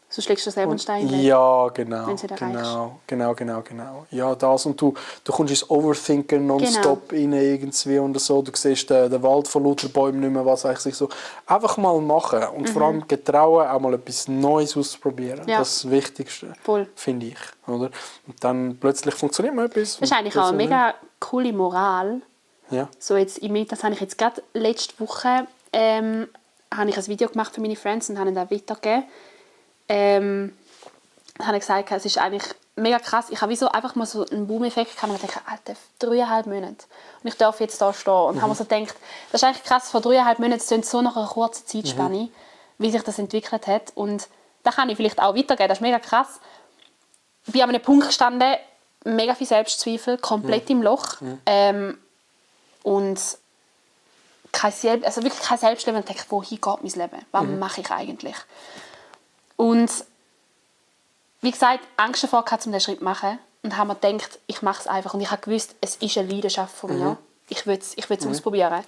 So schlägst du das Lebenstein weg. Ja, genau. Wenn du es Genau. Ja, das und du kommst ins Overthinken nonstop rein irgendwie und so. Du siehst den Wald von lauter Bäumen nicht mehr, was eigentlich so. Einfach mal machen und vor allem getrauen, auch mal etwas Neues auszuprobieren. Ja. Das ist das Wichtigste, Voll. finde ich. Oder? Und dann plötzlich funktioniert mal etwas. Das ist eigentlich auch eine mega coole Moral. Ja. So jetzt, das habe ich jetzt gerade letzte Woche habe ich ein Video gemacht für meine Friends und habe ihnen das weitergegeben. Dann habe ich gesagt, es ist eigentlich mega krass. Ich habe wie so einfach mal so einen Boom-Effekt gehabt und dachte, Alter, 3,5 Monate. Und ich darf jetzt da stehen. Und habe mir so gedacht, das ist eigentlich krass, vor 3,5 Monaten sind so nach einer kurzen Zeitspanne, wie sich das entwickelt hat. Und das kann ich vielleicht auch weitergeben, das ist mega krass. Ich bin an einem Punkt gestanden, mega viel Selbstzweifel, komplett im Loch. Und wirklich kein Selbstleben. Und ich dachte, wohin geht mein Leben? Was mache ich eigentlich? Und wie gesagt, Angst davor gehabt, um diesen Schritt zu machen. Und habe mir gedacht, ich mache es einfach. Und ich habe gewusst, es ist eine Leidenschaft von mir. Ich will es ausprobieren.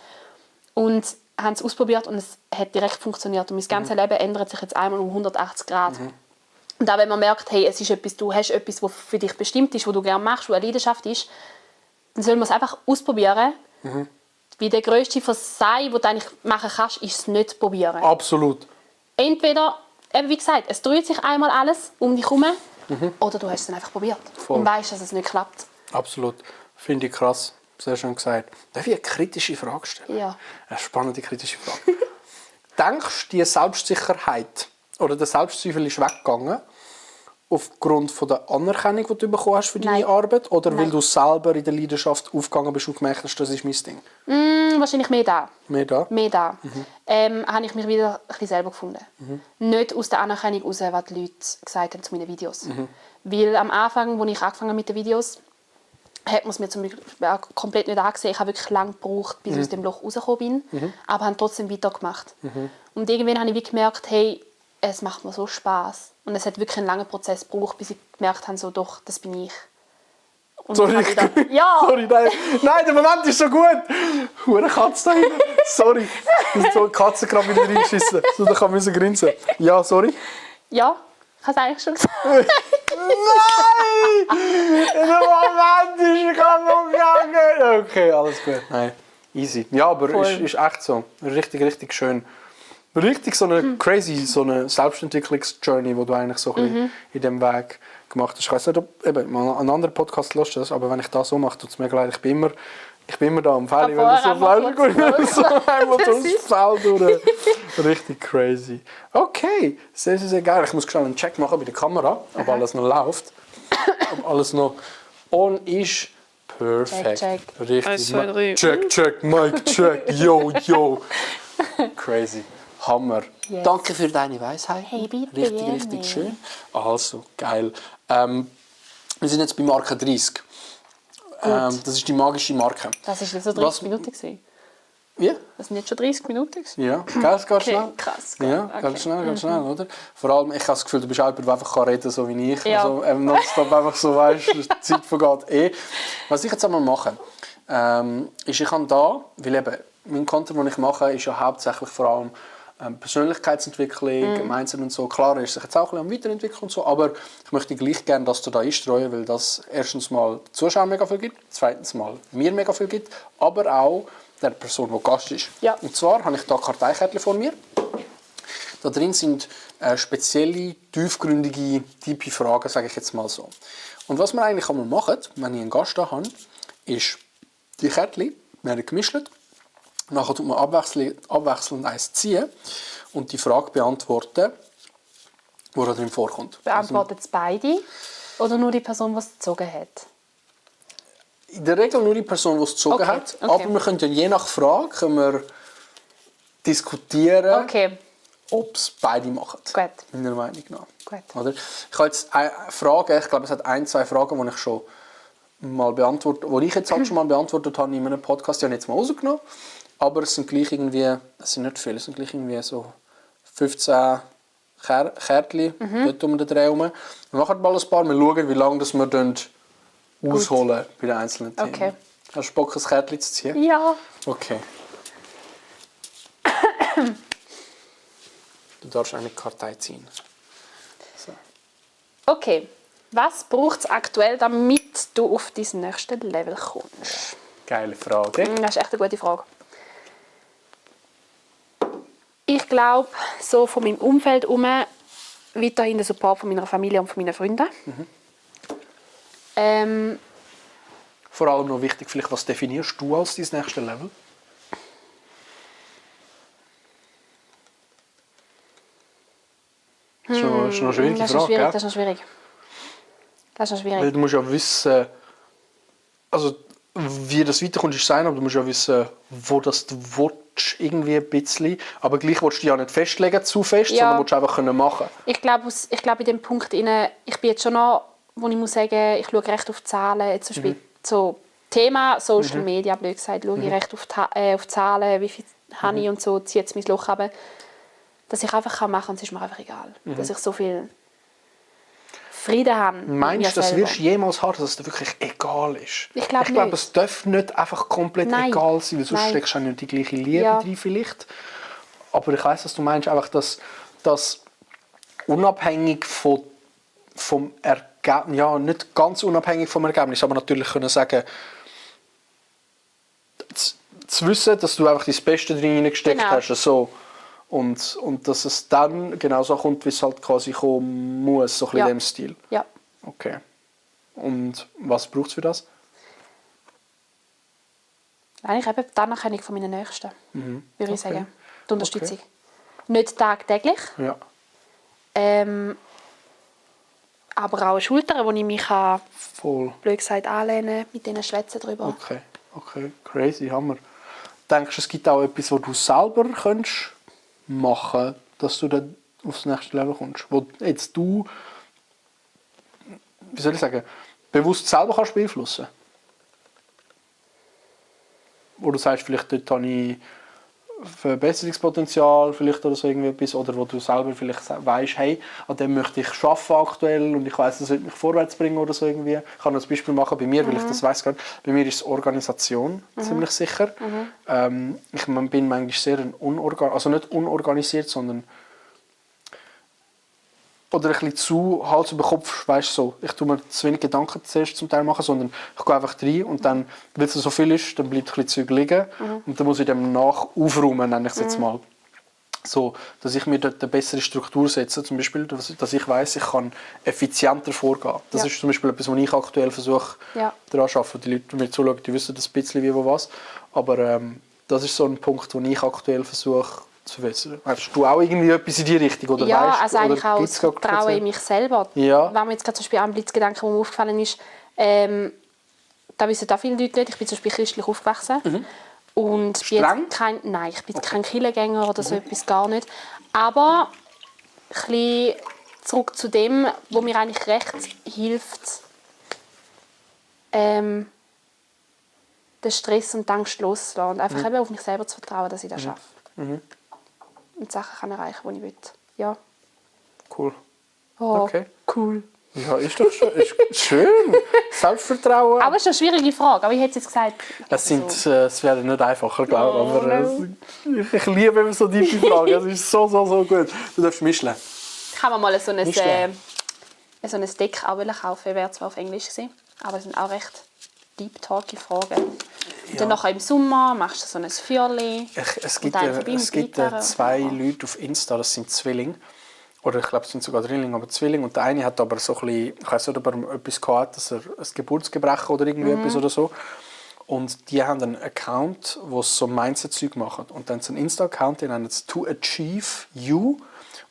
Und habe es ausprobiert und es hat direkt funktioniert. Und mein ganzes Leben ändert sich jetzt einmal um 180 Grad. Und auch wenn man merkt, hey, es ist etwas, du hast etwas, was für dich bestimmt ist, was du gerne machst, was eine Leidenschaft ist, dann soll man es einfach ausprobieren. Weil der grösste Versailles, den du eigentlich machen kannst, ist es nicht zu probieren. Absolut. Entweder, eben wie gesagt, es dreht sich einmal alles um dich herum, oder du hast es dann einfach probiert. Voll. Und weißt, dass es nicht klappt. Absolut. Finde ich krass. Sehr schön gesagt. Darf ich eine kritische Frage stellen? Ja. Eine spannende kritische Frage. Denkst du, die Selbstsicherheit oder der Selbstzweifel ist weggegangen aufgrund von der Anerkennung, die du bekommen hast für deine Nein. Arbeit? Oder weil Nein. du selber in der Leidenschaft aufgegangen bist und gemerkt hast, das ist mein Ding? Wahrscheinlich mehr da. Mehr da? Mehr da. Habe ich mich wieder ein bisschen selber gefunden. Nicht aus der Anerkennung heraus, was die Leute gesagt haben zu meinen Videos. Weil am Anfang, als ich angefangen habe mit den Videos, hat man es mir zum Beispiel auch komplett nicht angesehen. Ich habe wirklich lange gebraucht, bis ich aus dem Loch rausgekommen bin. Aber habe trotzdem weitergemacht. Und irgendwann habe ich gemerkt, hey, es macht mir so Spass. Und es hat wirklich einen langen Prozess gebraucht, bis ich gemerkt habe, so, doch, das bin ich. Und Sorry, ich habe wieder, ja! Sorry, nein, der Moment ist so gut. Hure Katze da hinten. Sorry. Ich so die Katze gerade wieder reinschissen. So, da kann man grinsen. Ja, sorry. Ja, Ich habe es eigentlich schon gesagt. Nein! Der Moment ist kaputt gegangen! Okay, alles gut. Nein, easy. Ja, aber ist echt so. Richtig, richtig schön. Richtig so eine crazy, so eine Selbstentwicklungsjourney, die du eigentlich so ein bisschen in diesem Weg gemacht hast. Ich weiss nicht, ob eben, mal einen anderen Podcast hörst, aber wenn ich das so mache, tut es mir leid. Ich bin immer da am Fällen, wenn du so fleischig so einmal so ins Feld durch. Richtig crazy. Okay, sehr, sehr, sehr geil. Ich muss schnell einen Check machen bei der Kamera, ob alles noch läuft. Ob alles noch on ist. Perfekt. Check. Richtig. 1, 2, 3. Check, Mike, check. Yo. Crazy. Hammer. Yes. Danke für deine Weisheit. Hey, bitte, richtig, gerne. richtig schön. Also, geil. Wir sind jetzt bei Marke 30. Das ist die magische Marke. Das war so 30 Minuten gewesen. Wie? Das sind jetzt schon 30 Minuten gewesen? Ja, ganz schnell. Krass. Ja, ganz schnell, oder? Vor allem, ich habe das Gefühl, du bist jemand, der einfach reden kann, so wie ich. Ja. Also, nonstop einfach so, weißt, die Zeit vergeht eh. Was ich jetzt einmal mache, ist, ich habe da, weil eben, mein Content, den ich mache, ist ja hauptsächlich vor allem Persönlichkeitsentwicklung, Mindset und so. Klar, ist sich jetzt auch ein bisschen am Weiterentwickeln und so, aber ich möchte gleich gerne, dass du da einstreuen, weil das erstens mal den Zuschauern mega viel gibt, zweitens mal mir mega viel gibt, aber auch der Person, die Gast ist. Ja. Und zwar habe ich hier Karteikärtchen vor mir. Da drin sind spezielle, tiefgründige, tiefe Fragen, sage ich jetzt mal so. Und was wir eigentlich einmal machen, wenn ich einen Gast da habe, ist, die Kärtchen werden gemischt. Nachher tut man abwechselnd eins ziehen und die Frage beantworten, die da drin vorkommt. Beantwortet es beide oder nur die Person, die es gezogen hat? In der Regel nur die Person, die es gezogen hat. Okay. Aber wir können ja je nach Frage können wir diskutieren, ob es beide machen. Gut. Meiner Meinung nach. Gut. Oder? Ich habe jetzt Fragen, ich glaube, es hat 1, 2 Fragen, die ich schon mal beantwortet, die ich jetzt halt schon mal beantwortet habe in einem Podcast. Die habe ich jetzt mal rausgenommen. Aber es sind gleich irgendwie, es sind nicht viele, es sind gleich irgendwie so 15 Kärtchen dort um den Dreh herum. Wir machen mal ein paar, wir schauen, wie lange wir dann ausholen bei den einzelnen Themen. Okay. Hast du Bock, ein Kärtchen zu ziehen? Ja. Okay. Du darfst eine Kartei ziehen. So. Okay. Was braucht es aktuell, damit du auf dein nächstes Level kommst? Geile Frage. Das ist echt eine gute Frage. Ich glaube, so von meinem Umfeld herum weiterhin der Support von meiner Familie und von meinen Freunden. Vor allem noch wichtig, vielleicht, was definierst du als dein nächstes Level? Das ist noch eine schwierige Frage, Das ist noch schwierig. Weil du musst ja wissen, also wie das weiterkommt, ist sein, aber du musst ja wissen, wo das du willst, irgendwie ein bisschen. Aber gleich willst du dich ja nicht festlegen, zu fest, sondern willst du einfach machen können. Ich glaube, in dem Punkt, ich bin jetzt schon noch, wo ich muss sagen, ich schaue recht auf Zahlen. Jetzt zum Beispiel so Thema Social Media, blöd gesagt, schaue ich recht auf Zahlen, wie viel habe ich und so, zieht es mein Loch runter. Dass ich einfach machen kann und es ist mir einfach egal. Dass ich so viel Frieden habe. Meinst du, das wirst du jemals haben, dass es dir wirklich egal ist? Ich glaube nicht. Es darf nicht einfach komplett egal sein, weil sonst steckst du nicht die gleiche Liebe drin vielleicht. Aber ich weiss, dass du meinst, einfach, dass unabhängig vom Ergebnis, ja, nicht ganz unabhängig vom Ergebnis, aber natürlich können sagen, zu wissen, dass du einfach das Beste drin gesteckt hast, so. Und dass es dann genau so kommt, wie es halt quasi kommen muss, so ein bisschen in dem Stil. Ja. Okay. Und was braucht es für das? Eigentlich eben die Anerkennung von meinen Nächsten, würde ich sagen. Die Unterstützung. Nicht tagtäglich. Ja. Aber auch eine Schulter, wo ich mich voll blöd gesagt anlehnen kann, mit denen schwätzen drüber. Okay. Crazy, Hammer. Denkst du, es gibt auch etwas, was du selber könntest machen, dass du dann aufs nächste Level kommst? Wo jetzt du, wie soll ich sagen, bewusst selber kannst beeinflussen? Wo du sagst, vielleicht dort habe ich Verbesserungspotenzial vielleicht oder so irgendwie etwas, oder wo du selber vielleicht weißt, hey, an dem möchte ich arbeiten aktuell und ich weiss, das wird mich vorwärts bringen oder so irgendwie. Ich kann noch ein Beispiel machen bei mir, weil ich das weiss gerade. Bei mir ist es Organisation ziemlich sicher. Ich bin manchmal sehr nicht unorganisiert, sondern oder ein bisschen zu Hals über Kopf, weißt so. Ich tue mir zu wenig Gedanken zuerst zum Teil machen, sondern ich gehe einfach rein und dann, weil es so viel ist, dann bleibt ein bisschen Zeug liegen und dann muss ich dem nach aufräumen, nenne ich es jetzt mal. So, dass ich mir dort eine bessere Struktur setze, zum Beispiel, dass ich weiss, ich kann effizienter vorgehen. Das ist zum Beispiel etwas, was ich aktuell versuche, daran zu arbeiten. Die Leute, die mir zuschauen, die wissen das ein bisschen wie wo was, aber das ist so ein Punkt, den ich aktuell versuche zu verbessern. Hast du auch irgendwie etwas in die Richtung? Oder ja, weißt, also eigentlich oder auch das Vertrauen in mich selber. Ja. Wenn mir jetzt gerade zum Beispiel ein Blitzgedanke, der mir aufgefallen ist, da wissen auch viele Leute nicht, ich bin zum Beispiel christlich aufgewachsen. Und ich bin jetzt kein Kirchengänger oder so etwas, gar nicht. Aber ein bisschen zurück zu dem, was mir eigentlich recht hilft, den Stress und die Angst loszulassen und einfach eben auf mich selber zu vertrauen, dass ich das schaffe. Und Sachen kann erreichen, die ich will. Ja. Cool. Oh, okay. Cool. Ja, ist doch schön. Ist schön. Selbstvertrauen. Aber es ist eine schwierige Frage. Aber ich hätte jetzt gesagt... Es wäre nicht einfacher, glaube ich. Ich liebe immer so tiefe Fragen. Es ist so gut. Du darfst mischeln. Ich habe mir mal so ein Deck auch kaufen. Wäre zwar auf Englisch gewesen, aber es sind auch recht deep talky Fragen. Und dann nachher im Sommer machst du so ein Feuerchen. Es gibt zwei Leute auf Insta, das sind Zwillinge. Oder ich glaube, es sind sogar Drillinge, aber Zwillinge. Und der eine hat aber so ein bisschen, ich weiß nicht, ob er etwas gehabt hat, dass er ein Geburtsgebrechen oder irgendwie etwas oder so. Und die haben einen Account, wo sie so Mindset-Zeug machen. Und dann so einen Insta-Account, den nennen sie «To Achieve You».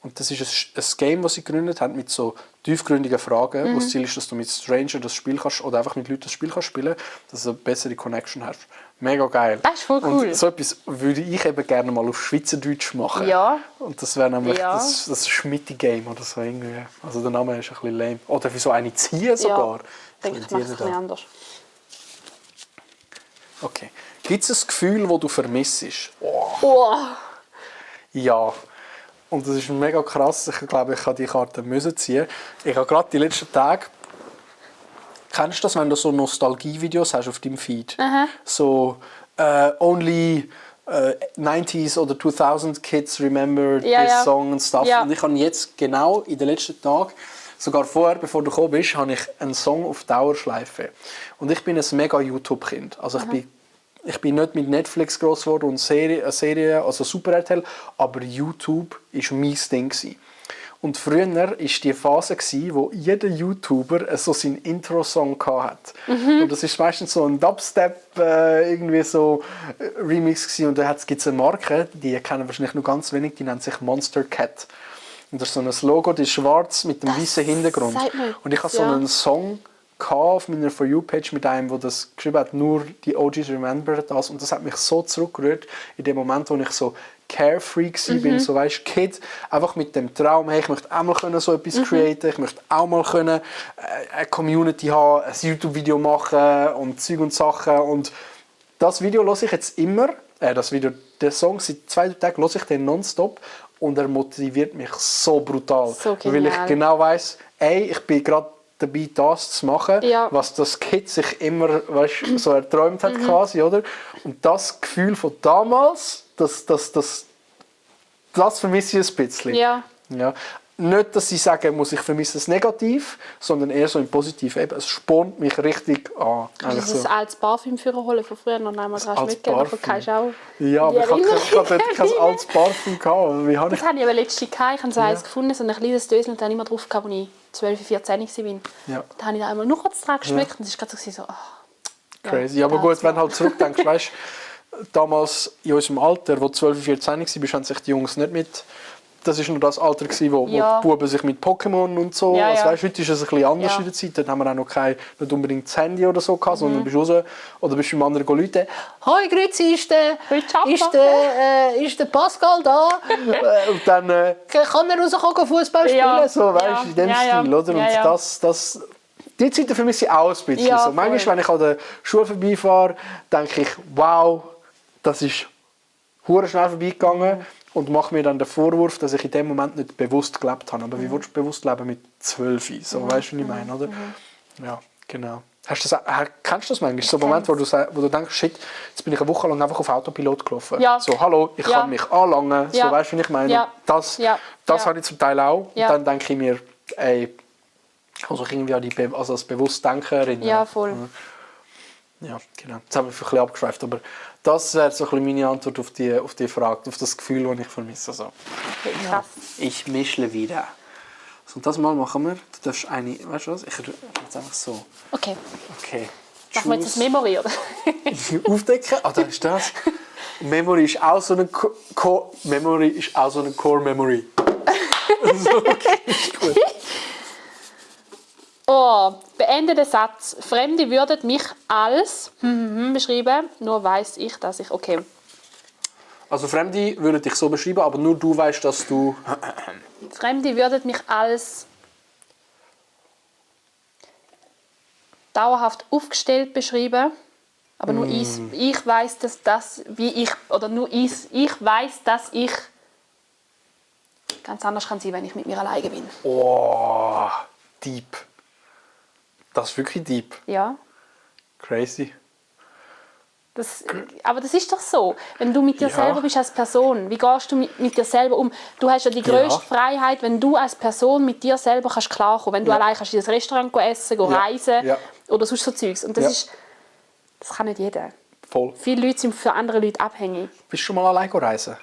Und das ist ein Game, das sie gegründet haben, mit so tiefgründigen Fragen, wo das Ziel ist, dass du mit Stranger das Spiel kannst oder einfach mit Leuten das Spiel kannst spielen, dass du eine bessere Connection hast. Mega geil. Das ist voll cool. Und so etwas würde ich eben gerne mal auf Schweizerdeutsch machen. Ja. Und das wäre nämlich das Schmitti-Game oder so irgendwie. Also der Name ist ein bisschen lame. Oder wie so eine ziehen sogar. Ja, ich denke, ich mache es ein bisschen anders. Okay. Gibt es ein Gefühl, das du vermisst? Ja. Und das ist mega krass. Ich glaube, ich kann die Karte ziehen. Ich habe gerade die letzten Tage... Kennst du das, wenn du so Nostalgie-Videos hast auf deinem Feed? So only 90s oder 2000 kids remember this song and stuff. Und ich habe jetzt genau in den letzten Tagen, sogar vorher, bevor du gekommen bist, habe ich einen Song auf Dauerschleife. Und ich bin ein mega YouTube-Kind. Also ich bin nicht mit Netflix groß geworden und Serien, also Super RTL, aber YouTube war mein Ding. Und früher war die Phase, wo jeder YouTuber so seinen Intro-Song hatte. Und das ist meistens so ein Dubstep irgendwie so Remix. Und da gibt es eine Marke, die kennen wahrscheinlich nur ganz wenig, die nennt sich Monster Cat. Und das ist so ein Logo, das ist schwarz mit einem weißen Hintergrund. Und ich hatte so einen Song auf meiner For You-Page mit einem, der das geschrieben hat, nur die OGs remember das. Und das hat mich so zurückgerührt in dem Moment, wo ich so carefree bin, so weißt, Kid, einfach mit dem Traum, hey, ich möchte auch mal so etwas createn, ich möchte auch mal eine Community haben, ein YouTube-Video machen und Zeug und Sachen. Und das Video höre ich jetzt immer, den Song, seit 2 Tagen höre ich den nonstop und er motiviert mich so brutal. So weil ich genau weiss, ich bin gerade dabei, das zu machen, was das Kind sich immer so erträumt hat, quasi, oder? Und das Gefühl von damals, das vermisse ich ein bisschen. Ja. Nicht, dass ich sage, ich vermisse es negativ, sondern eher so im Positiven. Eben, es spornt mich richtig an. Kannst du ein altes Parfüm für holen von früher noch einmal mitgeben? Ja, aber ich hatte kein altes Parfüm gehabt. Das hatte ich aber letztens gehabt. Ich habe so eins gefunden, so ein kleines Dösel, und dann immer drauf gehabt, als ich 12, 14 war. Ja. Da habe ich da einmal nur kurz dran geschmeckt und es war gerade so, crazy. Ja, aber gut, wenn du halt zurückdenkst, weißt du, damals in unserem Alter, wo du 12, 14 warst, haben sich die Jungs nicht mit... Das war noch das Alter, wo die Buben sich mit Pokémon und so... Also, weißt, heute ist es ein bisschen anders in der Zeit. Dort haben wir auch noch nicht unbedingt das Handy oder so gehabt, sondern bist raus oder bist beim anderen Leute. «Hoi, grüezi, ist der Pascal da?» Und dann «Kann er rauskommen, Fußball spielen?» So, weißt, in dem Stil, oder? Und die Zeit vermisse ich auch ein bisschen. Ja, so, manchmal, wenn ich an der Schule vorbeifahre, denke ich, wow, das ist hure schnell vorbeigegangen. Und mache mir dann den Vorwurf, dass ich in dem Moment nicht bewusst gelebt habe. Aber wie willst du bewusst leben mit 12? So, weißt du, was ich meine, oder? Ja, genau. Kennst du das manchmal? So Moment, wo du denkst, shit, jetzt bin ich eine Woche lang einfach auf Autopilot gelaufen. Ja. So, hallo, ich kann mich anlangen. So, weißt du, wie ich meine? Ja. Das habe ich zum Teil auch. Ja. Und dann denke ich mir, ey, also irgendwie an als Bewusstdenker erinnern. Ja, voll. Ja, genau. Jetzt habe ich ein bisschen abgeschweift, aber das wäre so ein bisschen meine Antwort auf die Frage, auf das Gefühl, das ich vermisse. Also, Krass. ich mischle wieder. So, und das Mal machen wir, du darfst eine, weißt du was, ich mache jetzt einfach so. Okay. Okay. Machen wir jetzt das Memory, oder? Aufdecken, da ist das. Memory ist auch so eine Core Memory. So, okay, ist gut. Oh, beende den Satz. Fremde würden mich als beschreiben, nur weiss ich, dass ich... Okay. Also Fremde würden dich so beschreiben, aber nur du weißt, dass du... Fremde würden mich als dauerhaft aufgestellt beschreiben, aber nur ich weiss, dass das, wie ich, oder nur ich weiss, dass ich ganz anders kann sein, wenn ich mit mir alleine bin. Oh, deep. Das ist wirklich deep. Ja. Crazy. Aber das ist doch so. Wenn du mit dir selber bist als Person, wie gehst du mit dir selber um? Du hast ja die grösste Freiheit, wenn du als Person mit dir selber kannst klarkommen. Wenn du allein kannst in das Restaurant essen, reisen oder sonst so Zeugs. Und das kann nicht jeder. Voll. Viele Leute sind für andere Leute abhängig. Bist du schon mal allein reisen?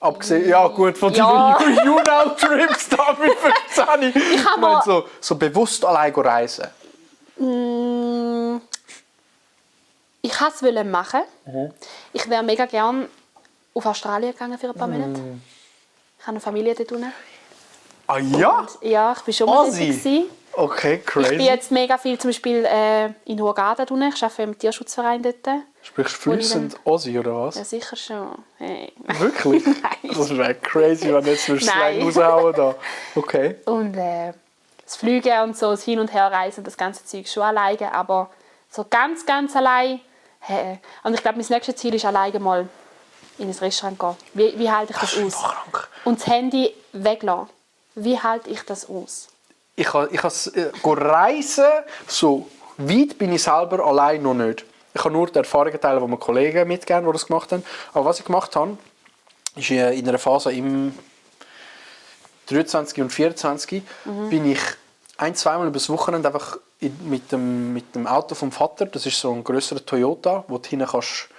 Abgesehen, ja gut, von deinen Juno-Trips da mit 15. Ich meine, so bewusst allein reisen. Ich wollte es machen. Ich wäre mega gerne auf Australien gegangen für ein paar Monate. Ich habe eine Familie dort unten. Ah ja? Und, ja, ich war schon mal dort. Okay, crazy. Ich bin jetzt mega viel zum Beispiel in Hurghada unten. Ich arbeite im Tierschutzverein dort. Sprichst du fließend Aussie oder was? Ja, sicher schon. Hey. Wirklich? Nein. Das wäre crazy, wenn jetzt Slang raushauen da. Okay. Und das Fliegen und so, das Hin- und Herreisen, das ganze Zeug schon alleine, aber so ganz, ganz allein. Und ich glaube, mein nächstes Ziel ist alleine mal in ein Restaurant gehen. Wie halte ich das aus? Krank. Und das Handy weglassen. Wie halte ich das aus? Ich kann reisen, so weit bin ich selber allein noch nicht. Ich kann nur die Erfahrungen teilen, die mir Kollegen mitgeben, die das gemacht haben. Aber was ich gemacht habe, ist in einer Phase im 23 und 24 bin ich zweimal über das Wochenende einfach mit dem Auto vom Vater, das ist so ein grösserer Toyota, wo du hinten kannst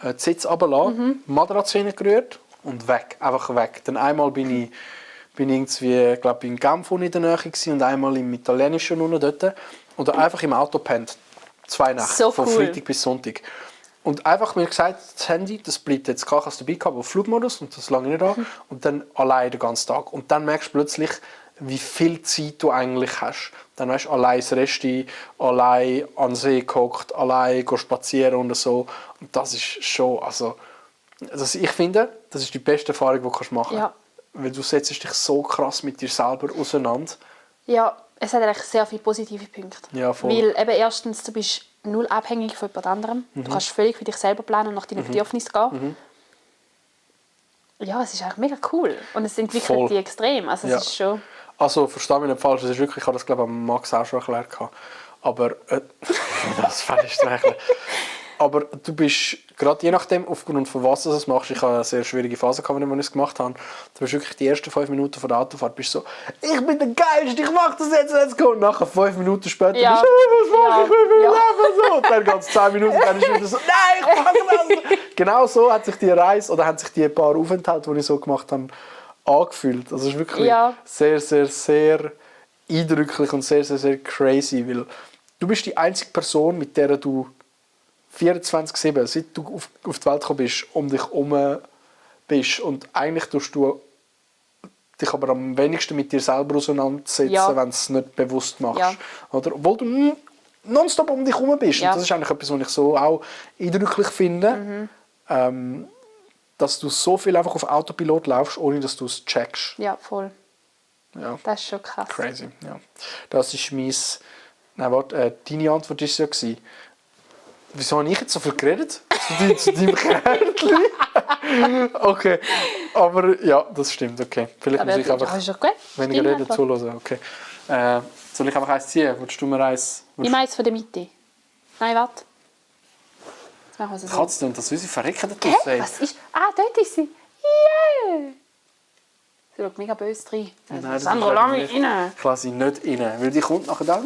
die Sitze runterlassen, Matratze hineingerührt und weg, einfach weg. Dann einmal bin ich irgendwie, glaube in Genf in der Nähe und einmal im Italienischen unten dort und dann einfach im Auto pennt. 2 Nächte, so von cool. Freitag bis Sonntag. Und einfach mir gesagt, das Handy, das bleibt jetzt gar nicht dabei gehabt, auf Flugmodus und das lange nicht an und dann allein den ganzen Tag. Und dann merkst du plötzlich, wie viel Zeit du eigentlich hast. Dann weißt du, allein ins Resti, allein an den See gehockt, allein spazieren und so. Und das ist schon, also ich finde, das ist die beste Erfahrung, die du machen kannst. Ja. Weil du setzt dich so krass mit dir selber auseinander. Ja, es hat eigentlich sehr viele positive Punkte. Ja, voll. Weil eben erstens, du bist null abhängig von jemand anderem. Du kannst völlig für dich selber planen und nach deinen Bedürfnissen gehen. Ja, es ist eigentlich mega cool. Und es entwickelt dich extrem. Also, es ist schon... Also, verstehe mich nicht falsch, es ist wirklich, ich habe das glaube ich Max auch schon erklärt. Aber das fand ich schrecklich. Aber du bist, gerade je nachdem, aufgrund von was du es machst, ich hatte eine sehr schwierige Phase, wenn ich es gemacht habe, du bist wirklich die ersten 5 Minuten von der Autofahrt bist so, ich bin der Geilste, ich mach das jetzt, let's go. Und nachher 5 Minuten später bist du, was mach ich mit meinem Leben? So. Und dann geht es 10 Minuten, dann ist wieder so, nein, ich mach das. Genau so hat sich die Reise, oder haben sich die paar Aufenthalte, die ich so gemacht habe, angefühlt. Also es ist wirklich sehr, sehr, sehr eindrücklich und sehr, sehr, sehr crazy, weil du bist die einzige Person, mit der du 24/7, seit du auf die Welt gekommen bist, um dich herum bist. Und eigentlich tust du dich aber am wenigsten mit dir selber auseinandersetzen, wenn du es nicht bewusst machst. Ja. Oder? Obwohl du nonstop um dich herum bist. Ja. Und das ist eigentlich etwas, was ich so auch eindrücklich finde. Dass du so viel einfach auf Autopilot laufst, ohne dass du es checkst. Ja, voll. Ja. Das ist schon krass. Crazy, ja. Das ist deine Antwort war ja. Wieso habe ich jetzt so viel geredet? Zu deinem Kärtchen? Okay, aber ja, das stimmt, okay. Vielleicht muss ich einfach weniger reden zuhören. Okay. Soll ich einfach eins ziehen? Willst du mir eins? Ich meine es von der Mitte. Nein, warte. Jetzt machen wir es so. Katze und das Süße verrecken da Hä? draussen. Was ist... Ah, dort ist sie. Yeah! Sie schaut mega böse rein. Nein, Sandra, lass mich rein. Ich lasse sie nicht rein, weil die kommt nachher da.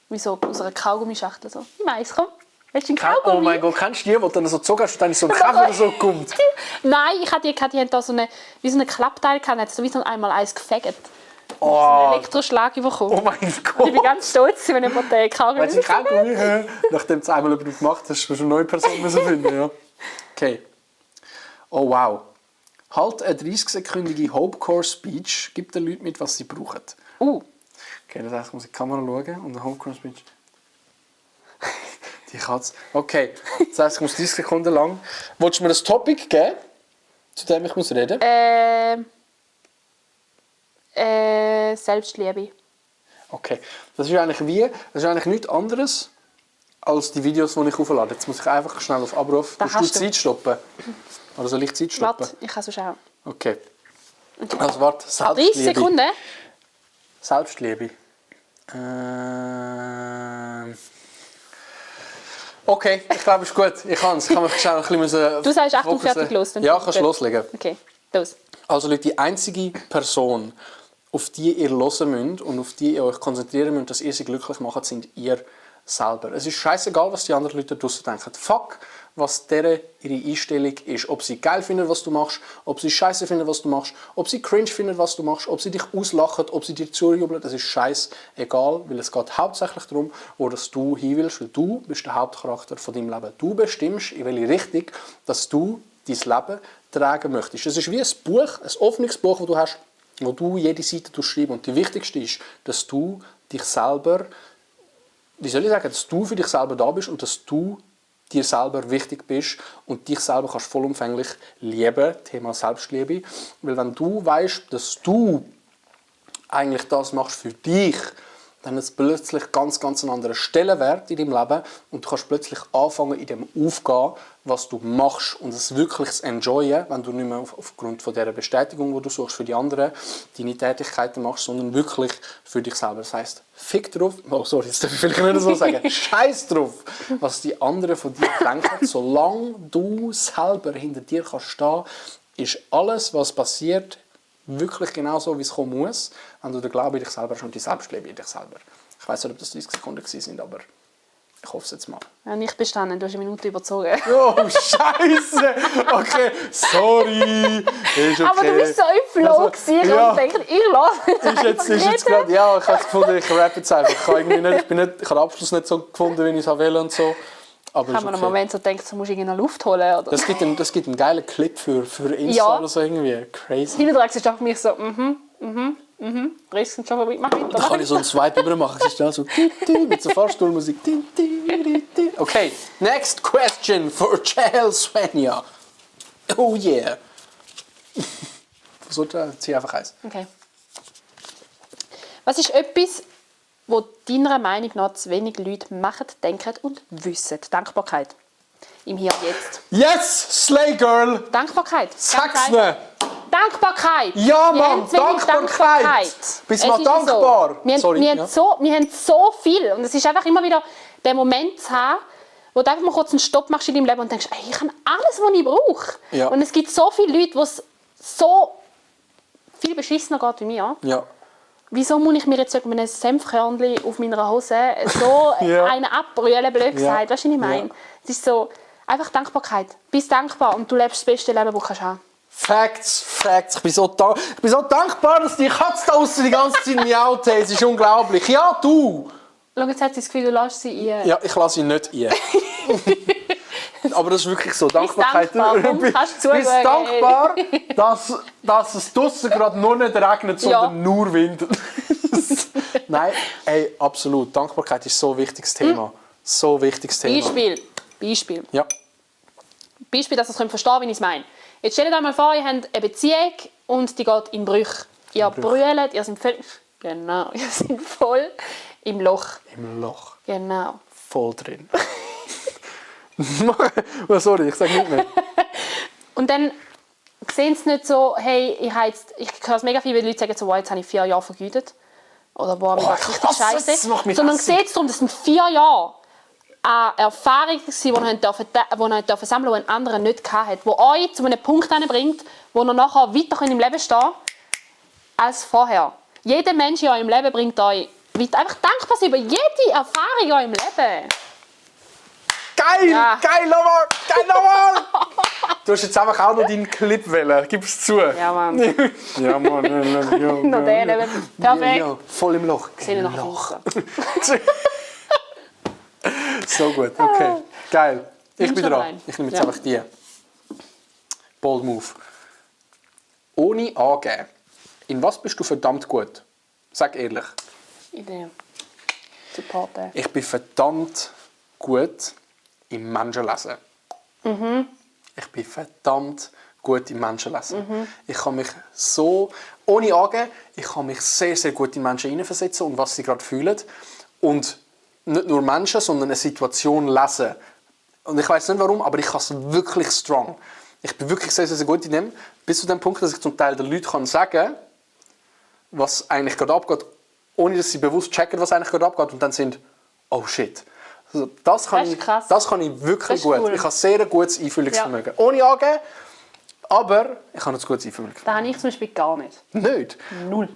Wie so aus einer Kaugummischachtel. So. Ich weiss, komm. Willst du einen Kaugummi? Oh mein Gott, kennst du die, die dann so gezogen hast und dann so ein Käfer so kommt? Nein, die haben da so wie so eine Klappteil gehabt, hat so wie so einmal eins gefegt. So Oh, einen Elektroschlag bekommen. oh mein Ich Gott. bin ganz stolz, wenn jemand den Kaugummi... Wenn sie Kaugummi nachdem du es einmal gemacht hast, hast du eine neue Person finden. Ja. Okay. Oh wow. Halt eine 30-sekündige Hopecore-Speech, gib den Leuten mit, was sie brauchen. Okay, das heißt, ich muss in die Kamera schauen und eine Hopecore-Speech. Die Katze. Okay, das heisst, ich muss 30 Sekunden lang. Willst du mir ein Topic geben, zu dem ich muss reden? Selbstliebe. Okay, das ist eigentlich nichts anderes als die Videos, die ich auflade. Jetzt muss ich einfach schnell auf Abruf. Da Musst du hast du. Zeit stoppen? Oder soll ich Zeit stoppen? Warte, ich kann so schauen. Okay. Also warte, 30 Selbstliebe. Sekunden? Selbstliebe. Okay, ich glaube, es ist gut. Ich kann es. Ich kann mich schnell ein bisschen Du sagst 8 und fokussen. fertig los. dann Ja, ist kannst du gut. loslegen. Okay, los. Also Leute, die einzige Person, auf die ihr hören müsst und auf die ihr euch konzentrieren müsst, dass ihr sie glücklich macht, sind ihr selber. Es ist scheißegal, was die anderen Leute draussen denken. Fuck, was ihre Einstellung ist. Ob sie geil finden, was du machst, ob sie scheiße finden, was du machst, ob sie cringe finden, was du machst, ob sie dich auslachen, ob sie dir zujubeln, das ist scheißegal, weil es geht hauptsächlich darum, wo das du hin willst, weil du bist der Hauptcharakter von deinem Leben. Du bestimmst, in welche Richtung, dass du dein Leben tragen möchtest. Es ist wie ein Buch, ein offenes Buch, das du hast, wo du jede Seite schreibst. Und die wichtigste ist, dass du dich selber, wie soll ich sagen, dass du für dich selber da bist und dass du dir selber wichtig bist und dich selber kannst vollumfänglich lieben, Thema Selbstliebe. Weil wenn du weißt, dass du eigentlich das machst für dich, dann hat es plötzlich ganz einen anderen Stellenwert in deinem Leben und du kannst plötzlich anfangen, in dem aufgehen, was du machst und es wirklich zu enjoyen, wenn du nicht mehr aufgrund von dieser Bestätigung, die du suchst für die anderen, deine Tätigkeiten machst, sondern wirklich für dich selber. Das heisst, fick drauf, oh sorry, das darf ich vielleicht nicht so sagen, scheiß drauf, was die anderen von dir denken, solange du selber hinter dir kannst stehen, ist alles, was passiert, wirklich genau so, wie es kommen muss, wenn du den Glauben in dich selber hast und die Selbstliebe in dich selber. Ich weiss nicht, ob das 30 Sekunden waren, aber ich hoffe es jetzt mal. Ja, nicht bestanden, du hast eine Minute überzogen. Oh, Scheiße! Okay, sorry. Ist okay. Aber du bist so im Flow gewesen, ja. und denkst, ich lasse Ist jetzt gerade, ja, ich habe es gefunden, ich rappe jetzt einfach. Ich habe den Abschluss nicht so gefunden, wie ich es wollte und so. Aber kann man einen Moment so denken, du musst irgendwie noch Luft holen, oder? Das gibt einen geilen Clip für Insta Ja. oder so irgendwie. Crazy. Hinten dran ist auf mich so, 30 sind schon vorbei, mach weiter. Da kann ich so einen Swipe über machen. Es ist dann so mit so Fahrstuhlmusik. Okay, next question for Chel Svenja. Oh yeah. So, zieh einfach eins. Okay. Was ist etwas, was deiner Meinung nach zu wenig Leute machen, denken und wissen? Dankbarkeit. Im Hier und Jetzt. Yes, Slay Girl. Dankbarkeit. Sag's mir. Dankbarkeit! Ja, Wir Mann, haben zu wenig Dankbarkeit! Bist du mal Es ist dankbar? So. Sorry, wir ja. haben so viel. Und es ist einfach immer wieder der Moment zu haben, wo du einfach mal kurz einen Stopp machst in deinem Leben und denkst, ey, ich habe alles, was ich brauche. Ja. Und es gibt so viele Leute, die es so viel beschissener geht wie mir. Ja. Wieso muss ich mir jetzt mit einem Senfkörnchen auf meiner Hose so Ja. einen abbrüllen, blöd gesagt? Weißt du, was ich meine? Ja. Es ist so, einfach Dankbarkeit. Bist dankbar und du lebst das beste Leben, das du haben kannst. Facts. Ich bin so dankbar, dass die Katze da aussen die ganze Zeit miaut hat. Es ist unglaublich. Ja, du! Schau, jetzt hat sie das Gefühl, du lässt sie ein. Ja, ich lasse sie nicht ein. Aber das ist wirklich so. Dankbarkeit. dankbar, kannst du bist zuschauen. dankbar, dass es draussen gerade nur nicht regnet, sondern Ja. nur Wind. Nein, ey, absolut. Dankbarkeit ist so ein wichtiges Thema. So ein wichtiges Thema. Beispiel. Ja. Beispiel, dass ihr es verstehen könnt, wie ich es meine. Jetzt stellt euch mal vor, ihr habt eine Beziehung und die geht in Brüche. Ihr brüllt, ihr seid voll im Loch. Im Loch. Genau. Voll drin. Oh, sorry, ich sage nicht mehr. Und dann sehen sie nicht so, hey, ich höre es mega viel, weil die Leute sagen so, wow, jetzt habe ich 4 Jahre vergeudet. oder boah, mir geht's richtig das scheiße. macht mich Sondern hässlich. geht es darum, das sind 4 Jahre an Erfahrung, die ihr dürfen sammeln, die ein anderer nicht hatte, die euch zu einem Punkt bringt, wo ihr nachher weiter im Leben stehen könnt als vorher. Jeder Mensch in eurem Leben bringt euch weiter. Einfach dankbar sein über jede Erfahrung in eurem Leben. Geil! Ja. Geil nochmal! Geil nochmal! Du hast jetzt einfach auch noch deinen Clip wählen, gib es zu. Ja, Mann. Ja, Mann. Ja, Noch den eben. Perfekt. Ja, voll im Loch. Sehe ich nachher raus. So gut, okay. Geil. Ich Nimm bin schon dran. rein. Ich nehme jetzt Ja. einfach die. Bold Move. Ohne angeben. In was bist du verdammt gut? Sag ehrlich. Idee. Supporten. Ich bin verdammt gut im Menschenlesen. Ich bin verdammt gut im Menschenlesen. Ich kann mich so, ohne angeben, ich kann mich sehr, sehr gut in Menschen hineinversetzen und was sie gerade fühlen. Und nicht nur Menschen, sondern eine Situation lesen. Und ich weiß nicht warum, aber ich kann es wirklich strong. Ich bin wirklich sehr, sehr, sehr gut in dem. Bis zu dem Punkt, dass ich zum Teil den Leuten sagen kann, was eigentlich gerade abgeht, ohne dass sie bewusst checken, was eigentlich gerade abgeht. Und dann sind, oh shit. Also das kann ich wirklich gut. Cool. Ich habe sehr ein gutes Einfühlungsvermögen. Ja. Ohne angeben, aber ich habe ein gutes Einfühlungsvermögen. Das habe ich zum Beispiel gar nicht. Nicht? Null.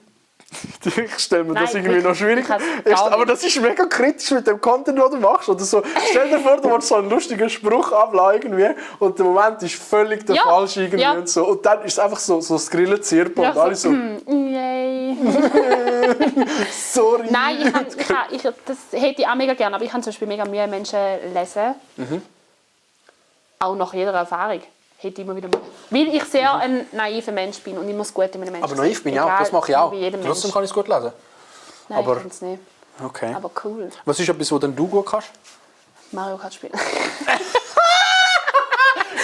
Ich stelle mir das Nein, irgendwie noch schwierig ich hab's gar aber nicht. das ist mega kritisch mit dem Content, den du machst. Oder so. Stell dir vor, du willst so einen lustigen Spruch abladen irgendwie, und der Moment ist völlig der falsche irgendwie und so. Und dann ist es einfach so das Grillenzirpen und alle so... Yay. Sorry. Nein, das hätte ich auch mega gerne, aber ich habe zum Beispiel mega Mühe, Menschen lesen. Auch nach jeder Erfahrung. Hätte ich immer wieder mal. Weil ich sehr ein naiver Mensch bin und immer das Gute in einem Menschen. Aber naiv bin ich auch, das mache ich auch. Trotzdem kann ich es gut lesen. Nein, aber ich kann es nicht. Okay. Aber cool. Was ist etwas, was denn du gut kannst? Mario Kart spielen.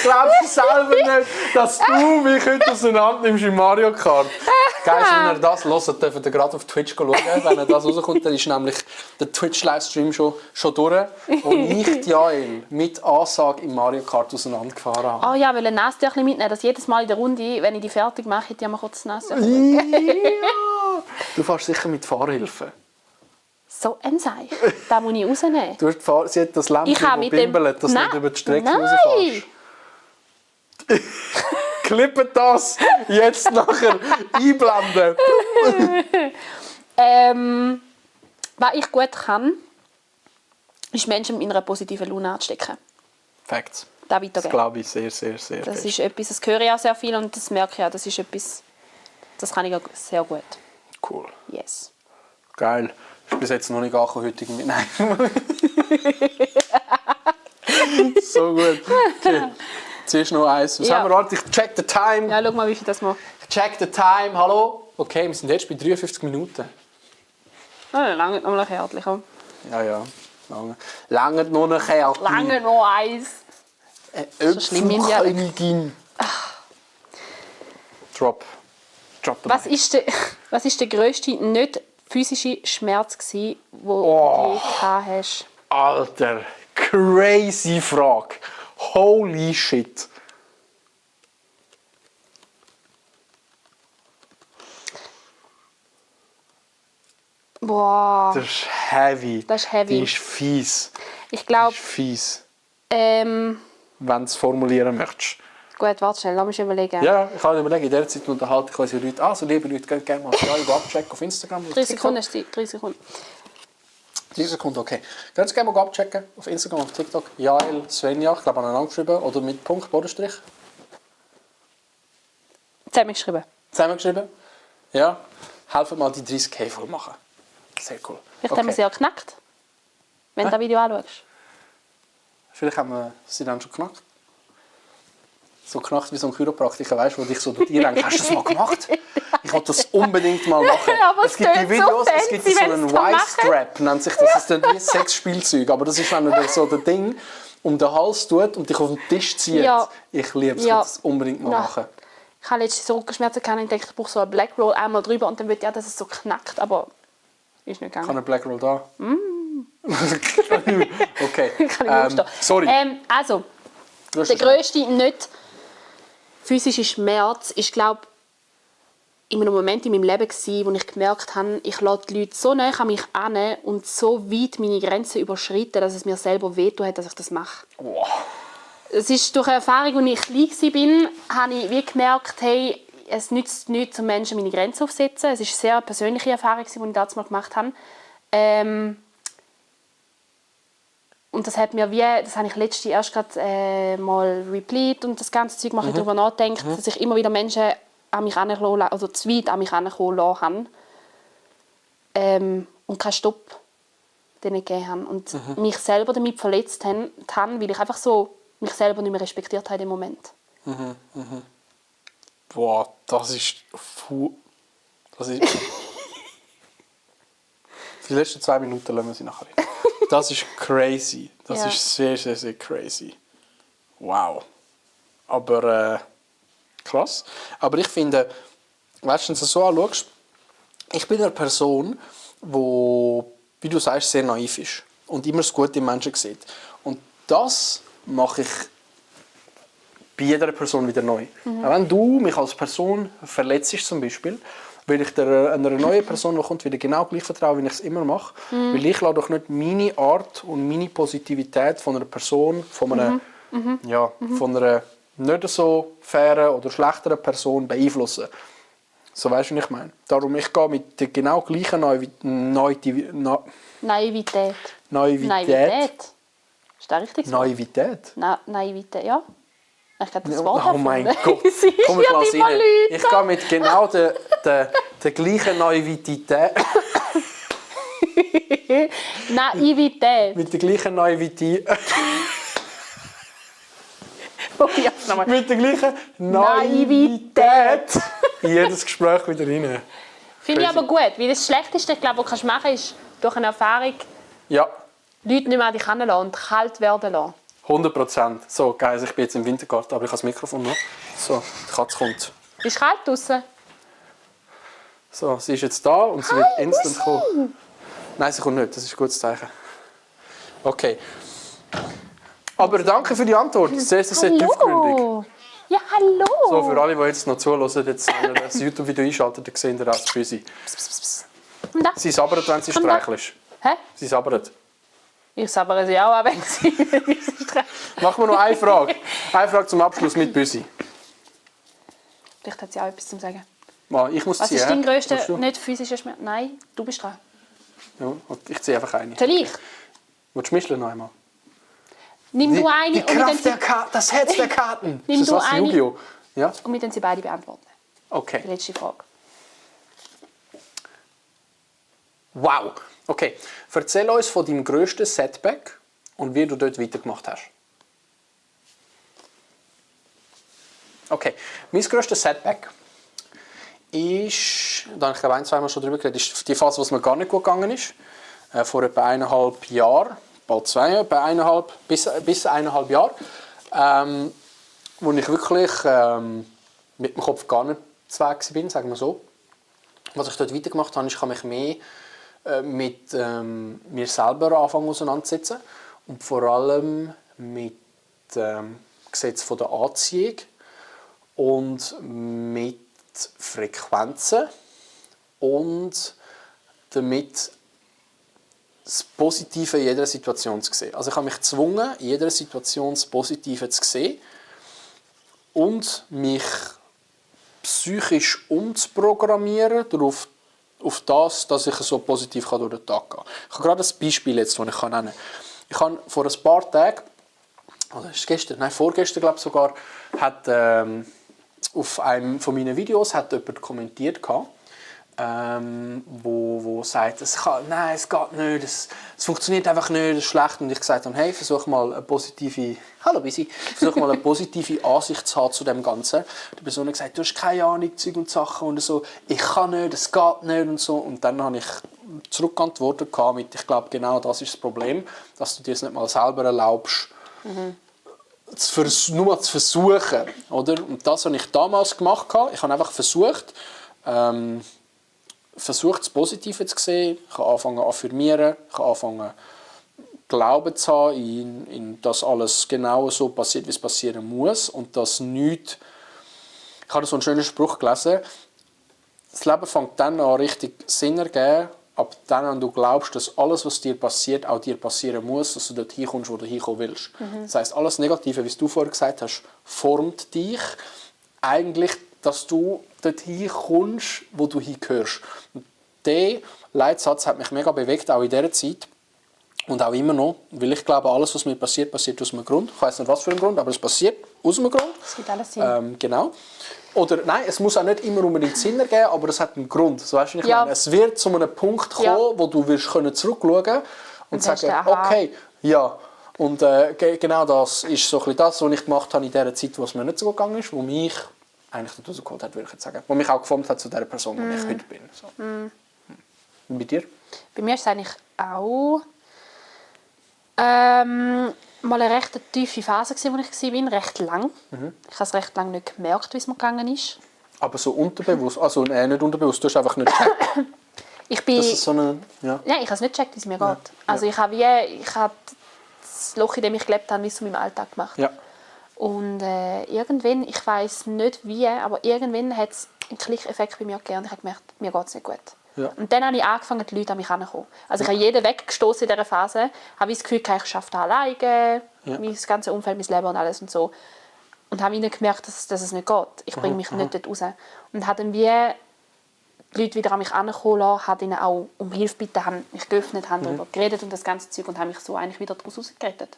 Glaubst du selber nicht, dass du mich heute auseinander nimmst in Mario Kart? Guys, wenn ihr das hört, dürft ihr gerade auf Twitch schauen. Wenn ihr das rauskommt, dann ist nämlich der Twitch-Livestream schon durch, wo ich die Jael mit Ansage in Mario Kart auseinandergefahren habe. Oh ja, weil ein Nasstüchchen mitnehmen, dass jedes Mal in der Runde, wenn ich die fertig mache, hätte ich mal kurz das Nasstüchchen. Ja. Du fährst sicher mit Fahrhilfe. So ein Seich. Das muss ich rausnehmen. Sie hat das Lämpchen, das bimbelt, dass du nicht über die Strecke rausfährst. Klippen das jetzt nachher einblenden. Was ich gut kann, ist Menschen mit einer positiven Laune anzustecken. Facts. Das Das glaube ich sehr, sehr, sehr Das fest. ist etwas, das höre ich auch sehr viel und das merke ich auch. Das ist etwas, das kann ich auch sehr gut. Cool. Yes. Geil. Ich bin bis jetzt noch nicht angekommen heute irgendwie. Nein. So gut. Okay. Ziehst noch eins. Was haben wir? Warte, ich check the time. Ja, schau mal, wie viel das macht. Check the time. Hallo? Okay, wir sind jetzt bei 53 Minuten. Lange noch ein Kärtchen, komm. Ja. Lange noch ein Kärtchen. Lange noch eins. So schlimm in die- Drop the Was ist der grösste nicht physische Schmerz, den du je gehabt hast? Alter, crazy Frage. Holy shit. Boah. Das ist heavy. Das ist heavy. Die ist fies. Ich glaube, Das ist fies. gut, Wenn du es formulieren möchtest. warte schnell, lass mich überlegen. Ja, ich kann überlegen, in dieser Zeit unterhalte ich unsere Leute. Also, liebe Leute, geht gerne mal abchecken auf Instagram. 3 Sekunden ist die 3 Sekunden. 3 Sekunden, okay. Könnt ihr gerne mal abchecken auf Instagram, auf TikTok. Jael, Svenja, ich glaube aneinander geschrieben. Oder mit Punkt, Bodenstrich. Zusammengeschrieben. Zusammengeschrieben. Ja. Helfen mal die 30k voll machen. Sehr cool. Vielleicht haben wir sie ja geknackt. Wenn du das Video anschaust. Vielleicht haben wir sie dann schon geknackt. So geknackt wie so ein Chiropraktiker, weißt du, wo dich so durch die denkt, hast du das mal gemacht? Ich wollte das unbedingt mal machen. Aber es gibt die tönt Videos, so es gibt fancy, so wenn einen sie es machen. Y-Strap, nennt sich das. Das ist dann wie ein Sexspielzeug. Aber das ist, wenn er so das Ding um den Hals tut und dich auf den Tisch zieht. Ja. Ich liebe es, ich Ja. will das unbedingt mal machen. Ich habe letztens so Rückenschmerzen gehabt und ich dachte, ich brauche so einen Black Roll einmal drüber und dann will ich auch, dass es so knackt, aber ist nicht gegangen. Kann ein Black Roll da? Okay. Kann ich aufstehen. Sorry. Also, der grösste nicht physische Schmerz ist, glaube in einem Moment in meinem Leben gewesen, wo ich gemerkt habe, ich lasse die Leute so nah an mich heran und so weit meine Grenzen überschreiten, dass es mir selber wehtut, dass ich das mache. Wow. Es ist durch eine Erfahrung, als ich klein war, habe ich wie gemerkt, hey, es nützt nichts, zum Menschen meine Grenzen aufzusetzen. Es ist eine sehr persönliche Erfahrung, die ich damals gemacht habe. Und das hat mir das habe ich letztens erst gerade mal replayed und das ganze Zeug mache ich darüber nachdenkt, dass ich immer wieder Menschen an mich herangelassen, also zu weit an mich herankommen lassen habe. Und keinen Stopp denen gegeben habe. Und mich selber damit verletzt habe, weil ich einfach so mich selber nicht mehr respektiert habe in dem Moment. Boah, das ist... Die letzten 2 Minuten lassen wir sie nachher rein. Das ist crazy. Das ist sehr, sehr, sehr crazy. Wow. Aber krass. Aber ich finde, weißt du, wenn du es so anschaust, ich bin eine Person, die, wie du sagst, sehr naiv ist und immer das Gute im Menschen sieht. Und das mache ich bei jeder Person wieder neu. Auch wenn du mich als Person verletzt zum Beispiel, will ich einer neuen Person, die kommt, wieder genau gleich vertrauen, wie ich es immer mache. Weil ich lasse doch nicht meine Art und meine Positivität von einer Person, von einer nicht so fairen oder schlechteren Person beeinflussen. So weißt du, was ich meine? Darum, ich gehe mit der genau gleichen Naivität. Naivität? Ist das richtig? Naivität? Naivität, ja. Ich habe das Wort Oh mein Gott. Komm, ich lasse rein. Ich gehe mit genau der gleichen Naivität. Naivität. Mit der gleichen Naivität. Mit der gleichen Naivität. In jedes Gespräch wieder rein. Finde ich aber gut, weil das Schlechteste, glaube ich, was du machen kannst, ist durch eine Erfahrung ja. Leute nicht mehr an dich heranlassen und kalt werden lassen. 100%. So, Guys, ich bin jetzt im Wintergarten, aber ich habe das Mikrofon noch. So, die Katze kommt. Ist kalt draussen? So, sie ist jetzt da und sie wird instant kommen. Nein, sie kommt nicht. Das ist ein gutes Zeichen. Okay. Aber danke für die Antwort. Sehr, sehr, sehr tiefgründig. Ja, hallo. So, für alle, die jetzt noch zuhören, jetzt das YouTube-Video einschalten, dann sehen ihr auch das Büsi. Sie sabbert, wenn sie streichelst. Hä? Sie sabbert. Ich sabbere sie auch, wenn sie streicheln. Machen wir noch eine Frage. Eine Frage zum Abschluss mit Büsi. Vielleicht hat sie auch etwas zu sagen. Ich muss Was ziehen. ist dein grösster, nicht physischer Schmerz? Nein, du bist dran. Ja, ich ziehe einfach eine. Soll ich? Willst du mischeln noch einmal? Nimm du eine die Kraft der Karten, das Herz der Karten. Nimm ist das du was, eine. Yu-Gi-Oh? Ja? Und wir dann sie beide beantworten. Okay. Die letzte Frage. Wow. Okay. Erzähl uns von deinem grössten Setback und wie du dort weitergemacht hast. Okay. Mein grösstes Setback ist, da habe ich glaube 1-2 Mal schon drüber geredet, ist die Phase, wo es mir gar nicht gut gegangen ist. Vor etwa 1,5 Jahren, bald 2 Jahre, bis 1,5 Jahre, wo ich wirklich mit dem Kopf gar nicht zu Weg war, sagen wir so. Was ich dort weitergemacht habe, ist, ich habe mich mehr mit mir selber anfangen auseinandersetzen und vor allem mit dem Gesetz der Anziehung und mit Frequenzen und damit das Positive in jeder Situation zu sehen. Also ich habe mich gezwungen, in jeder Situation das Positive zu sehen und mich psychisch umzuprogrammieren darauf, auf das, dass ich so positiv durch den Tag gehen kann. Ich habe gerade ein Beispiel, jetzt, das ich nennen kann. Ich habe vor ein paar Tagen, oder ist gestern, nein, vorgestern glaube ich sogar, hat auf einem von meinen Videos hat jemand kommentiert, wo sagt, es geht nicht, es funktioniert einfach nicht, es ist schlecht. Und ich gesagt habe, hey, versuch mal eine positive Ansicht zu haben zu dem Ganzen. Die Person hat gesagt, du hast keine Ahnung, Zeug und Sachen und so, ich kann nicht, es geht nicht und so. Und dann habe ich zurückgeantwortet mit, ich glaube, genau das ist das Problem, dass du dir es nicht mal selber erlaubst, nur mal zu versuchen. Oder? Und das habe ich damals gemacht. Ich habe einfach versucht, das Positive zu sehen. Ich habe angefangen zu affirmieren. Ich habe angefangen, Glauben zu haben, in dass alles genau so passiert, wie es passieren muss. Und dass nichts... Ich habe so einen schönen Spruch gelesen. das Leben fängt dann an, richtig Sinn ergeben, ab dann, wenn du glaubst, dass alles, was dir passiert, auch dir passieren muss, dass du dort hinkommst, wo du hinkommen willst. Das heisst, alles Negative, wie du vorher gesagt hast, formt dich eigentlich, dass du dort hinkommst, wo du hingehörst. Und dieser Leitsatz hat mich mega bewegt, auch in dieser Zeit. Und auch immer noch, weil ich glaube, alles, was mir passiert, passiert aus einem Grund. Ich weiss nicht, was für einen Grund, aber es passiert aus einem Grund. Es gibt alles Sinn. Genau. Oder nein, es muss auch nicht immer unbedingt Sinn ergeben, aber es hat einen Grund. So, weißt du, ich meine, es wird zu einem Punkt kommen, wo du wirst zurückschauen und sagen, okay, ja. Und genau das ist so ein bisschen das, was ich gemacht habe in der Zeit, wo es mir nicht so gut gegangen ist, wo mich eigentlich dazu geholt hat, würde ich jetzt sagen. Wo mich auch geformt hat zu der Person, die ich heute bin. So. Und bei dir? Bei mir ist es eigentlich auch mal eine recht tiefe Phase, in der ich war, recht lang. Ich habe es recht lange nicht gemerkt, wie es mir gegangen ist. Aber so unterbewusst, also nicht unterbewusst, du hast einfach nicht gecheckt. Das ist so eine, ja. Nein, ich habe es nicht gecheckt, wie es mir geht. Also ich habe das Loch, in dem ich gelebt habe, wie zu meinem Alltag gemacht. Ja. Und irgendwann, ich weiß nicht wie, aber irgendwann hat es einen Klick-Effekt bei mir gegeben und ich habe gemerkt, mir geht es nicht gut. Ja. Und dann habe ich angefangen, die Leute an mich heranzukommen. Also ich habe jeden weggestoßen in dieser Phase, habe das Gefühl, ich schaffe das alleine, mein ganzes Umfeld, mein Leben und alles und so. Und habe ihnen gemerkt, dass es nicht geht. Ich bringe mich nicht dort raus. Und habe dann wie die Leute wieder an mich herankommen lassen, habe ihnen auch um Hilfe gebeten, haben mich geöffnet, haben darüber geredet und das ganze Zeug und habe mich so eigentlich wieder daraus rausgerettet.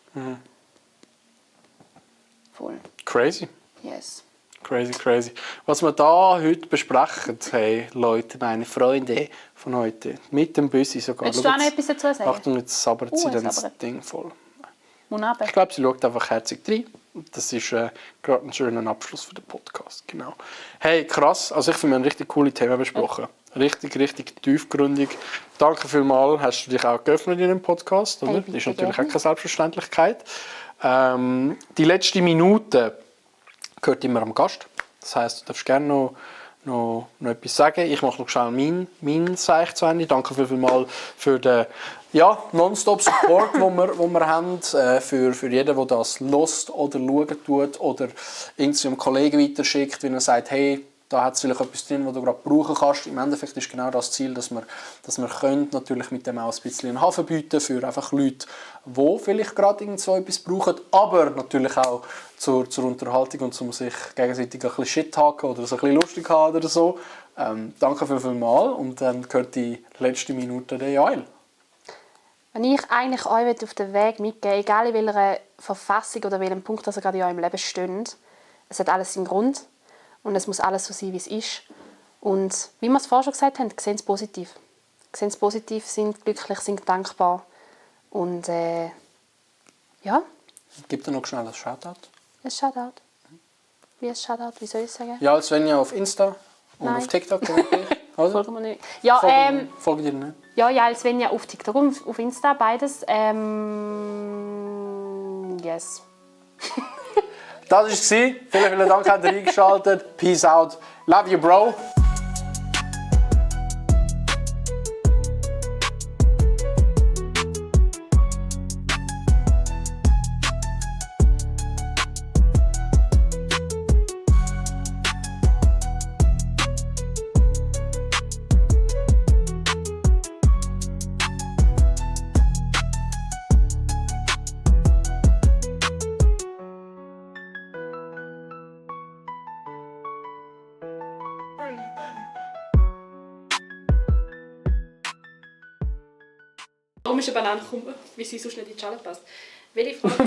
Voll. Crazy. Yes. Crazy. Was wir da heute besprechen, hey Leute, meine Freunde von heute, mit dem Büssi sogar. Willst du auch noch etwas dazu sagen? Achtung, jetzt sabbert sie dann das Ding voll. Ich glaube, sie schaut einfach herzig rein. Das ist gerade ein schöner Abschluss für den Podcast. Genau. Hey, krass. Also ich finde, wir haben richtig coole Themen besprochen. Richtig tiefgründig. Danke vielmals. Hast du dich auch geöffnet in dem Podcast? Oder? Das ist natürlich auch keine Selbstverständlichkeit. Die letzte Minute gehört immer am Gast. Das heisst, du darfst gerne noch etwas sagen. Ich mache noch schnell mein Seich zu Ende. Danke vielmals für den Nonstop-Support, den wir haben. Für jeden, der das hört oder schauen tut oder irgendwie einem Kollegen weiterschickt, wenn er sagt, hey, da hat es vielleicht etwas drin, was du gerade brauchen kannst. Im Endeffekt ist genau das Ziel, dass wir können natürlich mit dem auch ein bisschen einen Hafen bieten für einfach Leute, die vielleicht gerade irgend so etwas brauchen, aber natürlich auch zur Unterhaltung und um sich gegenseitig ein bisschen Shit haken oder so ein bisschen lustig haben oder so. Danke vielmals und dann gehört die letzte Minute der Joel. Wenn ich eigentlich euch auf den Weg mitgeben, egal in welcher Verfassung oder welchem Punkt ihr gerade in eurem Leben steht, es hat alles seinen Grund. Und es muss alles so sein, wie es ist. Und wie wir es vorher schon gesagt haben, sehen es positiv. Sehen es positiv, sind glücklich, sind dankbar. Und ja. Gibt es noch schnell ein Shoutout? Ein Shoutout? Wie ein Shoutout? Wie soll ich sagen? Ja, Svenja auf Insta und auf TikTok. Folgen wir nicht. Ja, folgen dir nicht? Ja, Svenja auf TikTok und auf Insta, beides. Yes. Das war es. Vielen Dank, habt ihr eingeschaltet. Peace out. Love you, bro. Warum ist eine Banane gekommen? Wie sie sonst nicht in die Schale passt. Welche Frage?